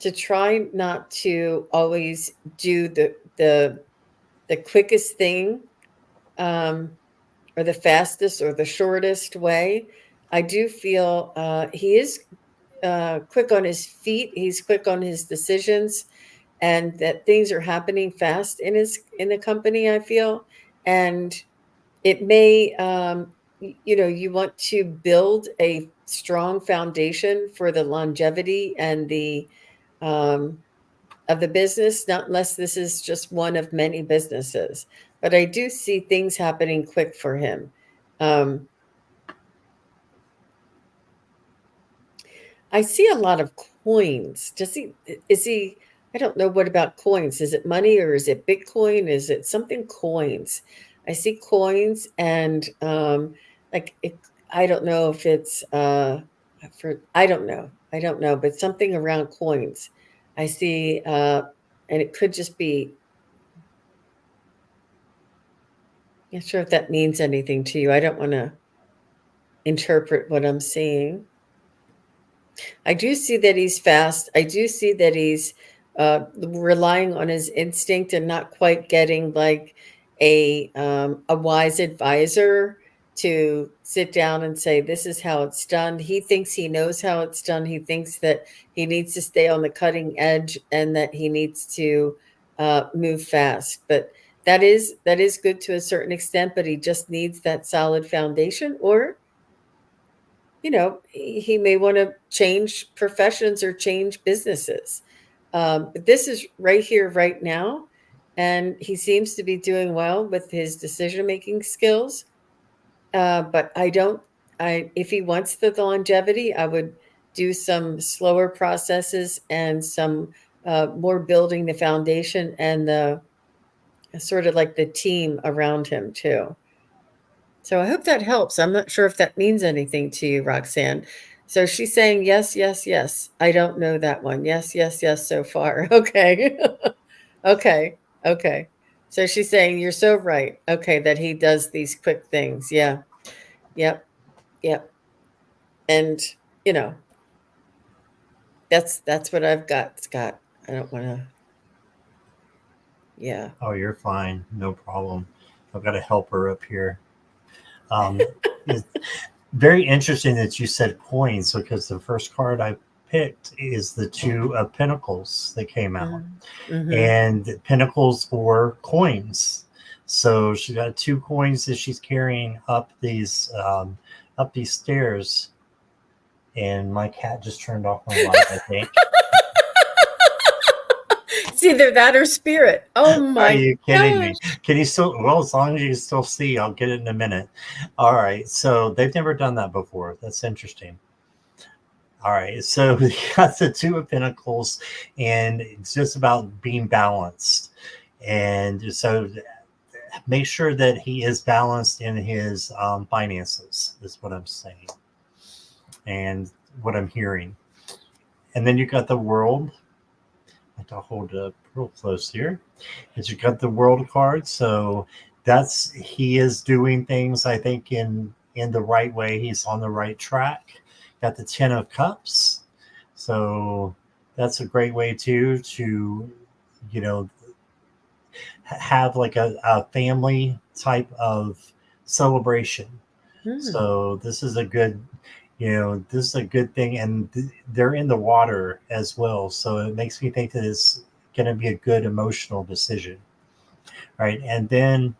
to try not to always do the quickest thing um, or the fastest or the shortest way. I do feel he is quick on his feet. He's quick on his decisions, and that things are happening fast in the company. I feel, and it may, you want to build a strong foundation for the longevity and the um, of the business. Not unless this is just one of many businesses, but I do see things happening quick for him. Um, I see a lot of coins. Is he, I don't know what about coins. Is it money or is it Bitcoin? Is it something coins? I see coins and I don't know if it's I don't know. I don't know, but something around coins. I see and it could just be, not sure if that means anything to you. I don't want to interpret what I'm seeing. I do see that he's fast. I do see that he's relying on his instinct and not quite getting like a wise advisor to sit down and say, "This is how it's done." He thinks he knows how it's done. He thinks that he needs to stay on the cutting edge and that he needs to move fast. But that is good to a certain extent. But he just needs that solid foundation, or he may want to change professions or change businesses. But this is right here, right now. And he seems to be doing well with his decision making skills. But if he wants the longevity, I would do some slower processes and some more building the foundation and the sort of like the team around him, too. So I hope that helps. I'm not sure if that means anything to you, Roxanne. So she's saying yes, yes, yes. I don't know that one. Yes, yes, yes so far. Okay. Okay. Okay. So she's saying you're so right. Okay, that he does these quick things. Yeah. Yep. Yep. And, you know, that's what I've got, Scott. I don't want to. Yeah. Oh, you're fine. No problem. I've got a helper up here. Um, it's very interesting that you said coins because the first card I picked is the two of Pentacles that came out, Mm-hmm. and Pentacles or coins. So she got two coins that she's carrying up these stairs, and my cat just turned off my light, I think. It's either that or spirit. Oh Are my you kidding me? gosh. Can you still? Well, as long as you still see, I'll get it in a minute. All right. So they've never done that before. That's interesting. All right. So we got the two of Pentacles, and it's just about being balanced. And so make sure that he is balanced in his finances, is what I'm saying, and what I'm hearing. And then you got the World. I have to hold it up real close here. Is you got the World card. So he is doing things, I think, in the right way. He's on the right track. Got the 10 of Cups, so that's a great way too to, you know, have like a family type of celebration. Hmm. So this is a good, this is a good thing, and they're in the water as well. So it makes me think that it's going to be a good emotional decision, right? And then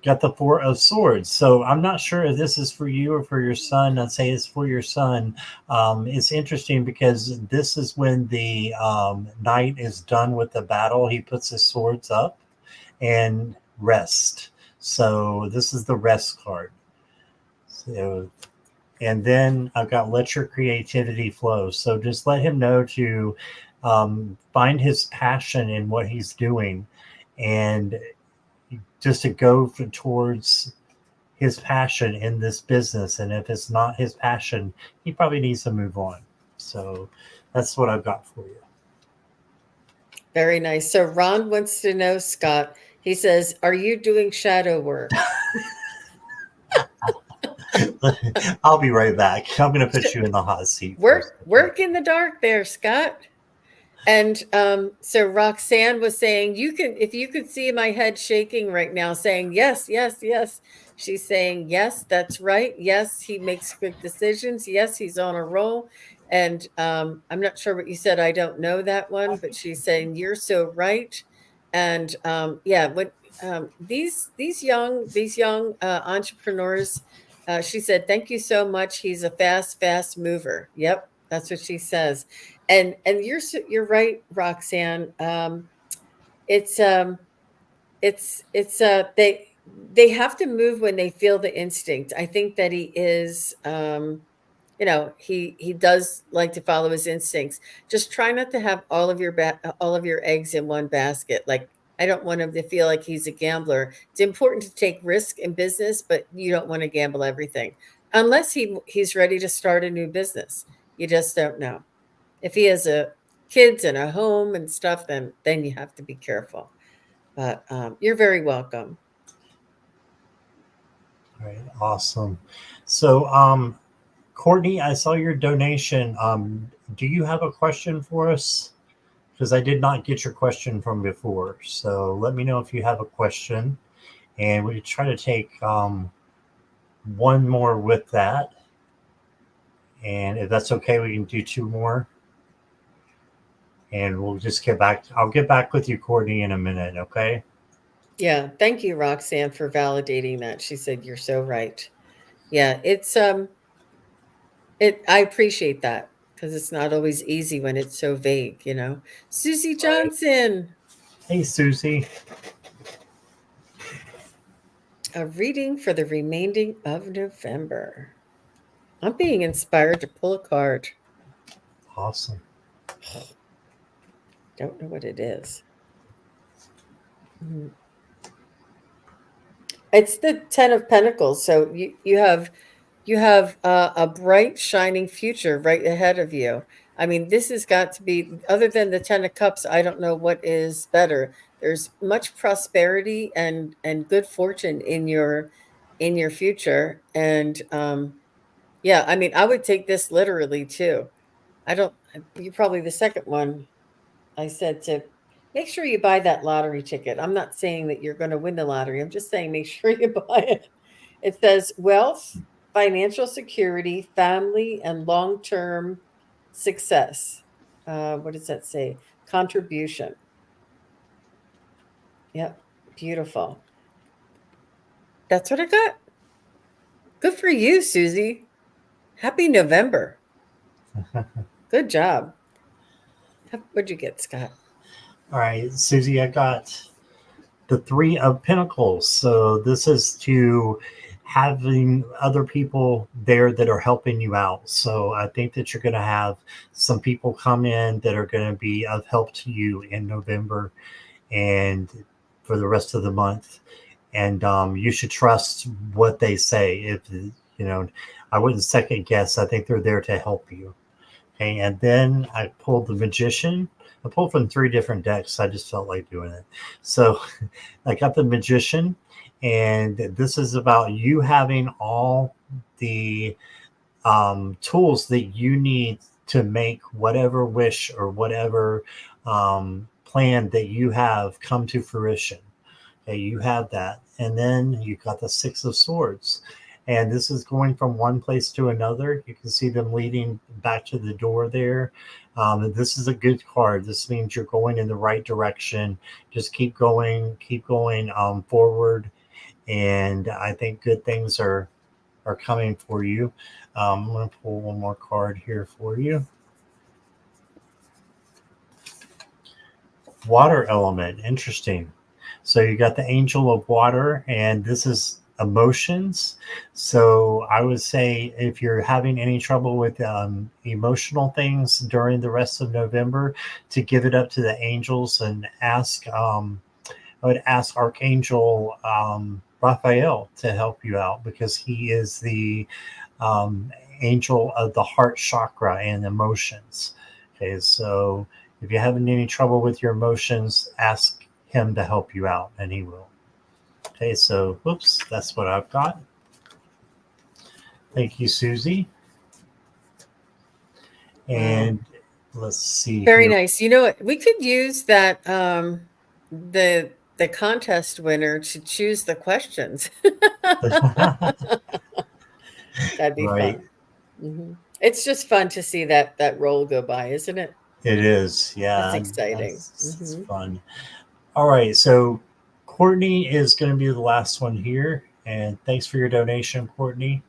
got the 4 of Swords. So I'm not sure if this is for you or for your son. I'd say it's for your son. It's interesting because this is when the knight is done with the battle. He puts his swords up and rest. So this is the rest card. So, and then I've got let your creativity flow. So just let him know to find his passion in what he's doing, and just to go towards his passion in this business. And if it's not his passion, he probably needs to move on. So that's what I've got for you. Very nice. So Ron wants to know, Scott, he says, are you doing shadow work? I'll be right back. I'm going to put you in the hot seat. Work in the dark there, Scott. And so Roxanne was saying, if you could see my head shaking right now, saying, yes, yes, yes. She's saying, yes, that's right. Yes, he makes quick decisions. Yes, he's on a roll. And I'm not sure what you said. I don't know that one, but she's saying, you're so right. And yeah, when these young entrepreneurs, she said, thank you so much. He's a fast mover. Yep, that's what she says. And you're right, Roxanne. It's they have to move when they feel the instinct. I think that he is he does like to follow his instincts. Just try not to have all of your eggs in one basket. Like, I don't want him to feel like he's a gambler. It's important to take risk in business, but you don't want to gamble everything unless he's ready to start a new business. You just don't know. If he has a kids and a home and stuff, then you have to be careful. But you're very welcome. All right, awesome. So, Courtney, I saw your donation. Do you have a question for us? Because I did not get your question from before. So let me know if you have a question, and we try to take one more with that. And if that's okay, we can do 2 more. And we'll just get back. I'll get back with you, Courtney, in a minute, okay? Yeah, thank you, Roxanne, for validating that. She said you're so right. Yeah, I appreciate that because it's not always easy when it's so vague, you know. Susie All right. Johnson, Hey, Susie. a reading for the remaining of November. I'm being inspired to pull a card. Awesome. Don't know what it is. It's the 10 of Pentacles. So you have a bright, shining future right ahead of you. I mean, this has got to be, other than the 10 of Cups, I don't know what is better. There's much prosperity and good fortune in your future. And yeah, I mean, I would take this literally too. You're probably the second one I said to make sure you buy that lottery ticket. I'm not saying that you're going to win the lottery. I'm just saying make sure you buy it. It says wealth, financial security, family, and long term success. What does that say? Contribution. Yep. Beautiful. That's what I got. Good for you, Susie. Happy November. Good job. What'd you get, Scott? All right, Susie, I got the 3 of Pentacles. So this is to having other people there that are helping you out. So I think that you're going to have some people come in that are going to be of help to you in November and for the rest of the month. And you should trust what they say. If I wouldn't second guess. I think they're there to help you. Okay, and then I pulled the Magician. I pulled from 3 different decks. I just felt like doing it. So I got the Magician, and this is about you having all the tools that you need to make whatever wish or whatever plan that you have come to fruition. Okay, you have that. And then you got the Six of Swords. And this is going from one place to another. You can see them leading back to the door there. This is a good card. This means you're going in the right direction. Just keep going forward. And I think good things are coming for you. I'm going to pull one more card here for you. Water element. Interesting. So you got the Angel of Water, and this is emotions. So I would say if you're having any trouble with emotional things during the rest of November, to give it up to the angels and ask. I would ask Archangel Raphael to help you out, because he is the um, angel of the heart chakra and emotions. Okay, so if you're having any trouble with your emotions, ask him to help you out, and he will. Okay, so whoops, that's what I've got. Thank you, Susie. And let's see. Very here. nice. You know what? We could use that the contest winner to choose the questions. That'd be Right. fun. It's just fun to see that roll go by, isn't it? It is. That's Yeah, exciting. that's fun. All right, so Courtney is going to be the last one here, and thanks for your donation, Courtney.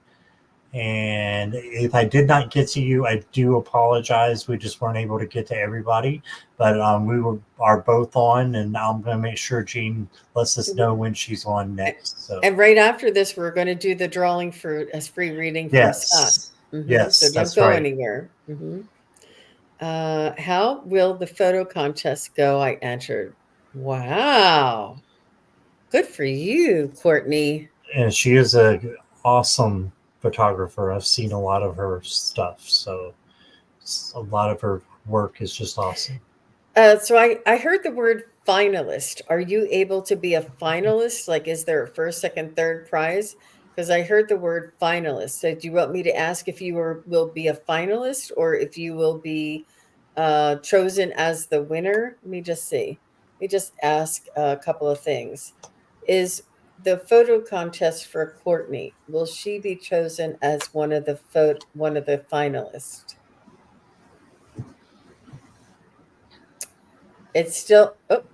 And if I did not get to you, I do apologize. We just weren't able to get to everybody, but are both on, and I'm going to make sure Jean lets us know when she's on next. So And right after this, we're going to do the drawing for as free reading from Scott. yes, So yes, don't that's go right. anywhere. How will the photo contest go? I entered. Wow. Good for you, Courtney. And she is a awesome photographer. I've seen a lot of her stuff, so a lot of her work is just awesome. So I heard the word finalist. Are you able to be a finalist? Like, is there a first, second, third prize? Because I heard the word finalist. So do you want me to ask if you will be a finalist, or if you will be chosen as the winner? Let me just see. Let me just ask a couple of things. Is the photo contest for Courtney, will she be chosen as one of the finalists? It's still, oh,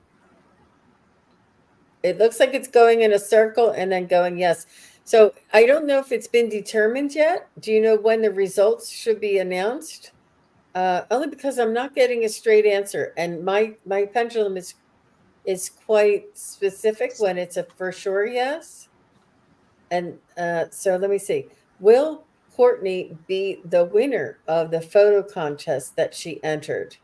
it looks like it's going in a circle and then going yes. So I don't know if it's been determined yet. Do you know when the results should be announced? Only because I'm not getting a straight answer, and my pendulum is quite specific when it's a for sure yes. And so let me see. Will Courtney be the winner of the photo contest that she entered?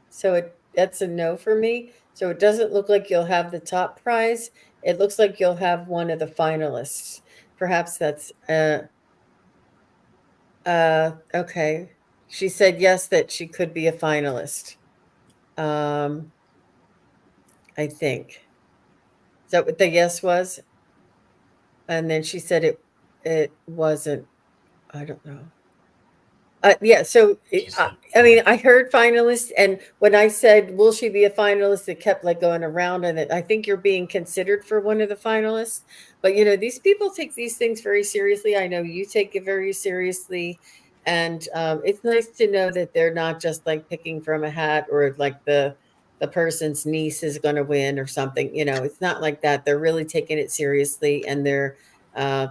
So that's a no for me. So it doesn't look like you'll have the top prize. It looks like you'll have one of the finalists. Perhaps that's okay. She said yes, that she could be a finalist. I think. Is that what the yes was? And then she said it wasn't. I don't know. Yeah, so I mean, I heard finalist, and when I said, "Will she be a finalist?" it kept like going around, and I think you're being considered for one of the finalists. But you know, these people take these things very seriously. I know you take it very seriously, and it's nice to know that they're not just like picking from a hat, or like the person's niece is going to win or something. You know, it's not like that. They're really taking it seriously, and they're uh,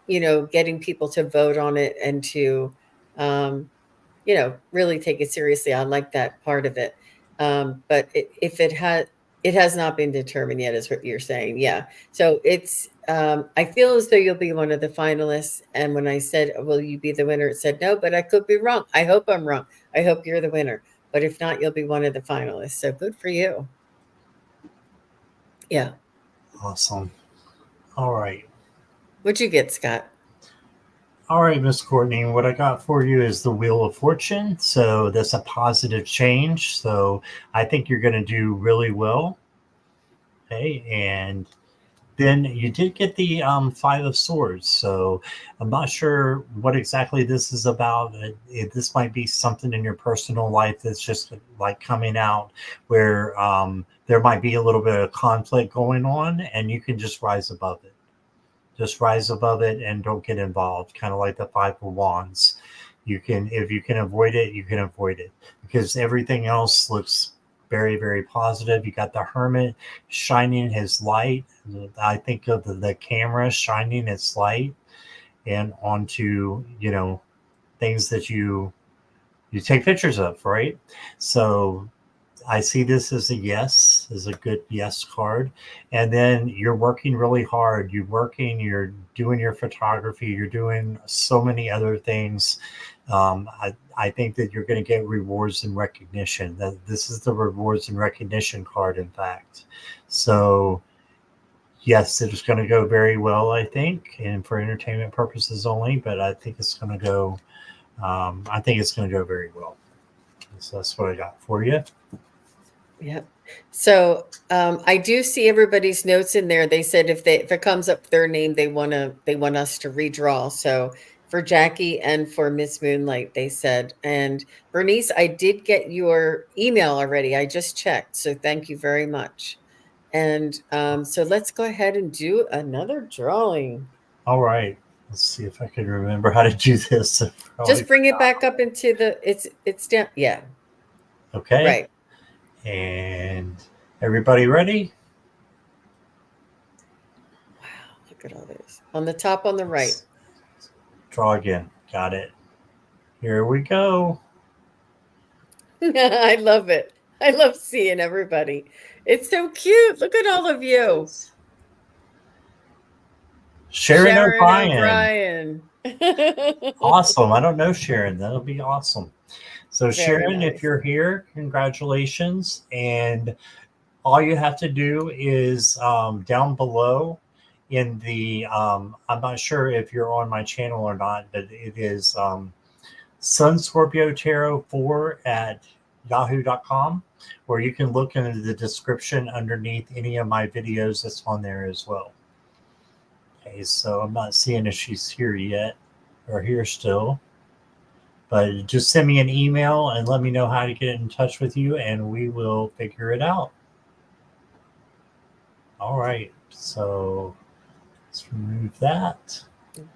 getting people to vote on it and to um, really take it seriously. I like that part of it. But if it has not been determined yet, is what you're saying. Yeah. So I feel as though you'll be one of the finalists. And when I said, will you be the winner? It said no, but I could be wrong. I hope I'm wrong. I hope you're the winner. But if not, you'll be one of the finalists. So good for you. Yeah. Awesome. All right. What'd you get, Scott? All right, Miss Courtney, what I got for you is the Wheel of Fortune. So that's a positive change. So I think you're going to do really well. Okay, and then you did get the Five of Swords. So I'm not sure what exactly this is about. This might be something in your personal life that's just like coming out where there might be a little bit of conflict going on, and you can just rise above it. Just rise above it and don't get involved. Kind of like the Five of Wands. You can, if you can avoid it, you can avoid it because everything else looks very, very positive. You got the Hermit shining his light. I think of the camera shining its light and onto, things that you take pictures of, right? So I see this as a yes, as a good yes card. And then you're working really hard. You're doing your photography, you're doing so many other things. I think that you're going to get rewards and recognition. That this is the rewards and recognition card, in fact. So yes, it is going to go very well, I think, and for entertainment purposes only. But I think it's going to go. I think it's going to go very well. So that's what I got for you. Yep. So I do see everybody's notes in there. They said if it comes up their name, they want us to redraw. So for Jackie and for Miss Moonlight, they said. And Bernice, I did get your email already. I just checked. So thank you very much. And so let's go ahead and do another drawing. All right. Let's see if I can remember how to do this. I probably Just bring it forgot. back up into the it's down. Yeah, Okay. right. And everybody ready? Wow, look at all this. On the top on the right. Let's draw again. Got it. Here we go. I love it. I love seeing everybody. It's so cute. Look at all of you. Sharon Sharon O'Brien. O'Brien. Awesome. I don't know Sharon. That'll be awesome. So, Very Sharon, if nice. you're here, congratulations. And all you have to do is down below in the, I'm not sure if you're on my channel or not, but it is Sun Scorpio Tarot 4 at yahoo.com, where you can look into the description underneath any of my videos that's on there as well. Okay, so I'm not seeing if she's here yet or here still, but just send me an email and let me know how to get in touch with you, and we will figure it out. All right, so let's remove that.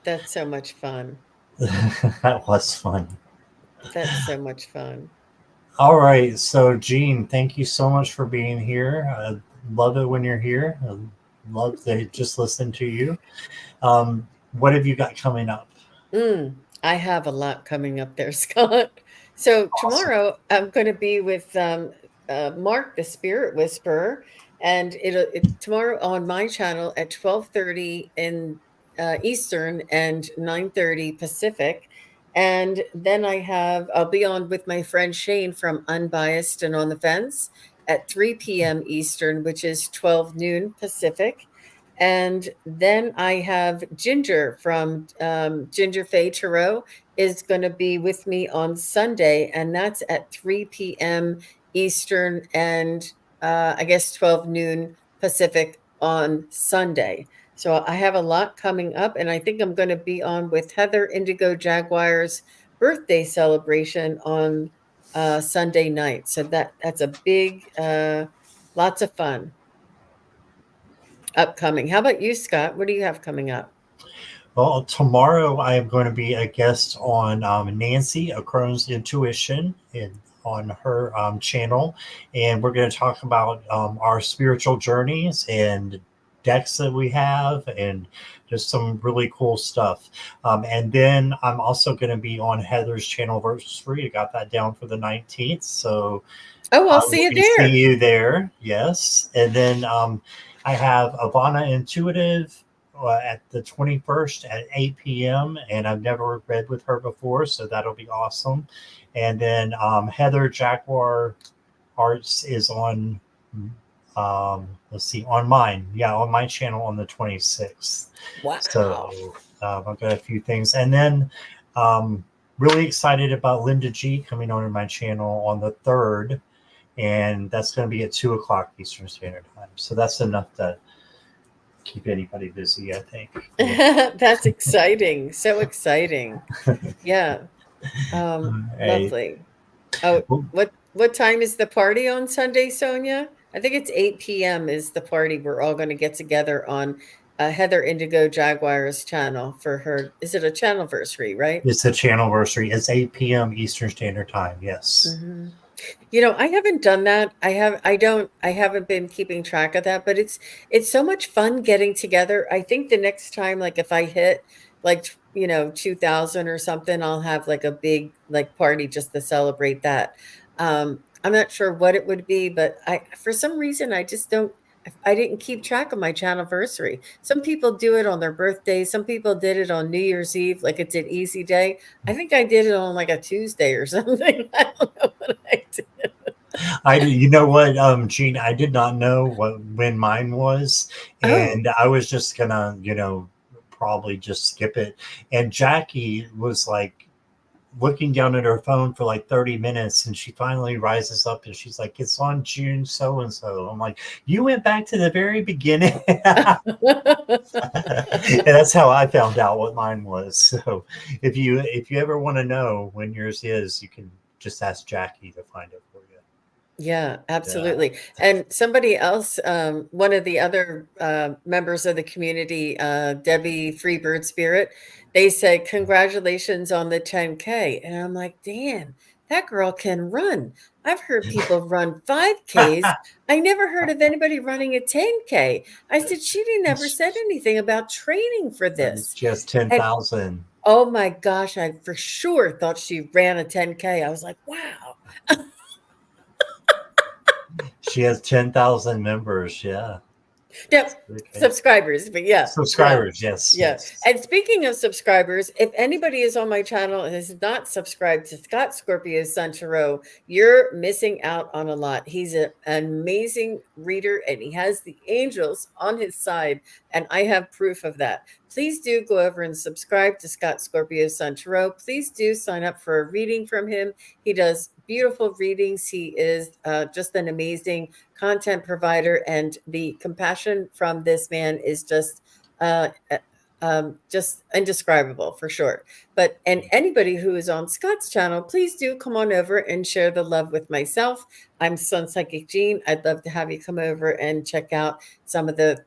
That's so much fun. That was fun. That's so much fun. All right, so Jean, thank you so much for being here. I love it when you're here. I love to just listen to you. What have you got coming up? I have a lot coming up there, Scott. So Awesome. tomorrow I'm going to be with Mark, the Spirit Whisperer, and tomorrow on my channel at 12:30 in Eastern and 9:30 Pacific. And then I'll be on with my friend Shane from Unbiased and on the Fence at 3 p.m. Eastern, which is 12 noon Pacific. And then I have Ginger from Ginger Faye Tarot is going to be with me on Sunday, and that's at 3 p.m. Eastern and I guess 12 noon Pacific on Sunday. So I have a lot coming up, and I think I'm going to be on with Heather Indigo Jaguar's birthday celebration on Sunday night. So that's a big, lots of fun upcoming. How about you, Scott? What do you have coming up? Well, tomorrow I am going to be a guest on Nancy, A Crone's Intuition, on her channel. And we're going to talk about our spiritual journeys and decks that we have and just some really cool stuff. And then I'm also going to be on Heather's channel anniversary. I got that down for the 19th. So Oh, I I'll will see you be seeing there. you there. Yes. And then I have Ivana Intuitive at the 21st at 8 p.m. And I've never read with her before, so that'll be awesome. And then Heather Jaguar Arts is on, let's see, on mine. Yeah, on my channel on the 26th. Wow. So I've got a few things, and then really excited about Linda G coming on my channel on the 3rd, and that's going to be at 2 o'clock Eastern Standard Time. So that's enough to keep anybody busy, I think. That's exciting. So exciting. Yeah. Hey, Lovely. Oh, what time is the party on Sunday, Sonia? I think it's 8 p.m. is the party. We're all going to get together on Heather Indigo Jaguar's channel for her. Is it a channelversary, right? it's the channelversary. It's 8 p.m. Eastern Standard Time. Yes. Hmm. I haven't done that. I haven't been keeping track of that, but it's so much fun getting together. I think the next time, like if I hit like, 2000 or something, I'll have like a big like party just to celebrate that. I'm not sure what it would be, but for some reason, I didn't keep track of my channelversary. Some people do it on their birthday. Some people did it on New Year's Eve, like it's an easy day. I think I did it on like a Tuesday or something. I don't know what I did. You know what, Gene, I did not know when mine was, Oh, and I was just gonna, probably just skip it. And Jackie was like looking down at her phone for like 30 minutes, and she finally rises up and she's like, "It's on June so and so." I'm like, "You went back to the very beginning." And that's how I found out what mine was. So if you ever want to know when yours is, you can just ask Jackie to find it for you. yeah, Yeah. absolutely. And somebody else, one of the other members of the community, Debbie Freebird Spirit, they said, "Congratulations on the 10K." And I'm like, "Dan, that girl can run. I've heard people run 5Ks. I never heard of anybody running a 10K." I said, "She never said anything about training for this." Just And 10,000. oh my gosh, I for sure thought she ran a 10K. I was like, wow. She has 10,000 members. Yeah. Yep, Okay. subscribers, but yeah, yeah, Subscribers. Yes. yeah. Yes. And speaking of subscribers, if anybody is on my channel and is not subscribed to Scott Scorpio's Son Tarot, you're missing out on a lot. He's an amazing reader and he has the angels on his side, and I have proof of that. Please do go over and subscribe to Scott Scorpio's Son Tarot. Please do sign up for a reading from him. He does beautiful readings. He is just an amazing content provider, and the compassion from this man is just indescribable for sure. And anybody who is on Scott's channel, please do come on over and share the love with myself. I'm Sunpsychic Jean. I'd love to have you come over and check out some of the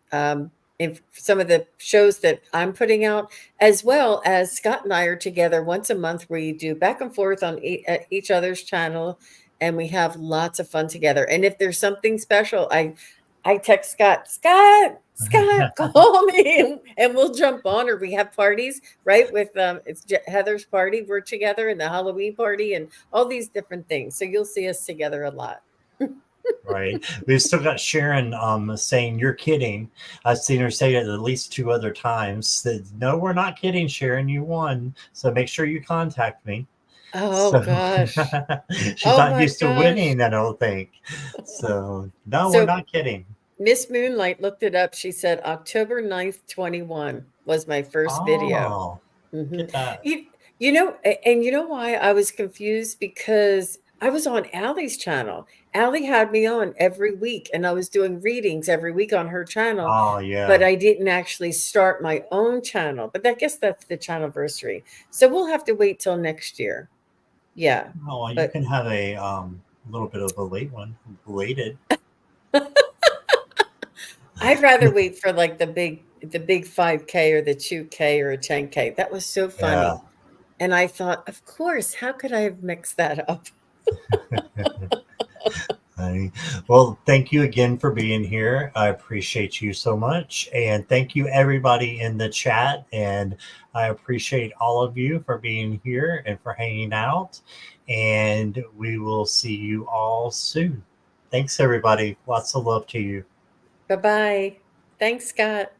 some of the shows that I'm putting out, as well as Scott and I are together once a month. We do back and forth on each other's channel, and we have lots of fun together. And if there's something special, I text Scott, call me, and we'll jump on. Or we have parties, right? With it's Heather's party. We're together, and the Halloween party, and all these different things. So you'll see us together a lot. Right. We've still got Sharon saying, "You're kidding." I've seen her say it at least 2 other times. That, "No, we're not kidding, Sharon. You won. So make sure you contact me." Oh So gosh. she's Oh not my used to gosh. winning, I don't think. So no, we're So not kidding. Miss Moonlight looked it up. She said October 9th, 21 was my first video. Oh, Hmm. get that. And you know why I was confused? Because I was on Allie's channel. Allie had me on every week, and I was doing readings every week on her channel, Oh, but yeah. I didn't actually start my own channel. But I guess that's the channelversary. So we'll have to wait till next year. Yeah. Oh, well, you But can have a little bit of a late one, belated. I'd rather wait for like the big 5K or the 2K or a 10K. That was so Yeah. funny. And I thought, of course, how could I have mixed that up? Well, thank you again for being here. I appreciate you so much. And thank you, everybody in the chat. And I appreciate all of you for being here and for hanging out. And we will see you all soon. Thanks, everybody. Lots of love to you. Bye-bye. Thanks, Scott.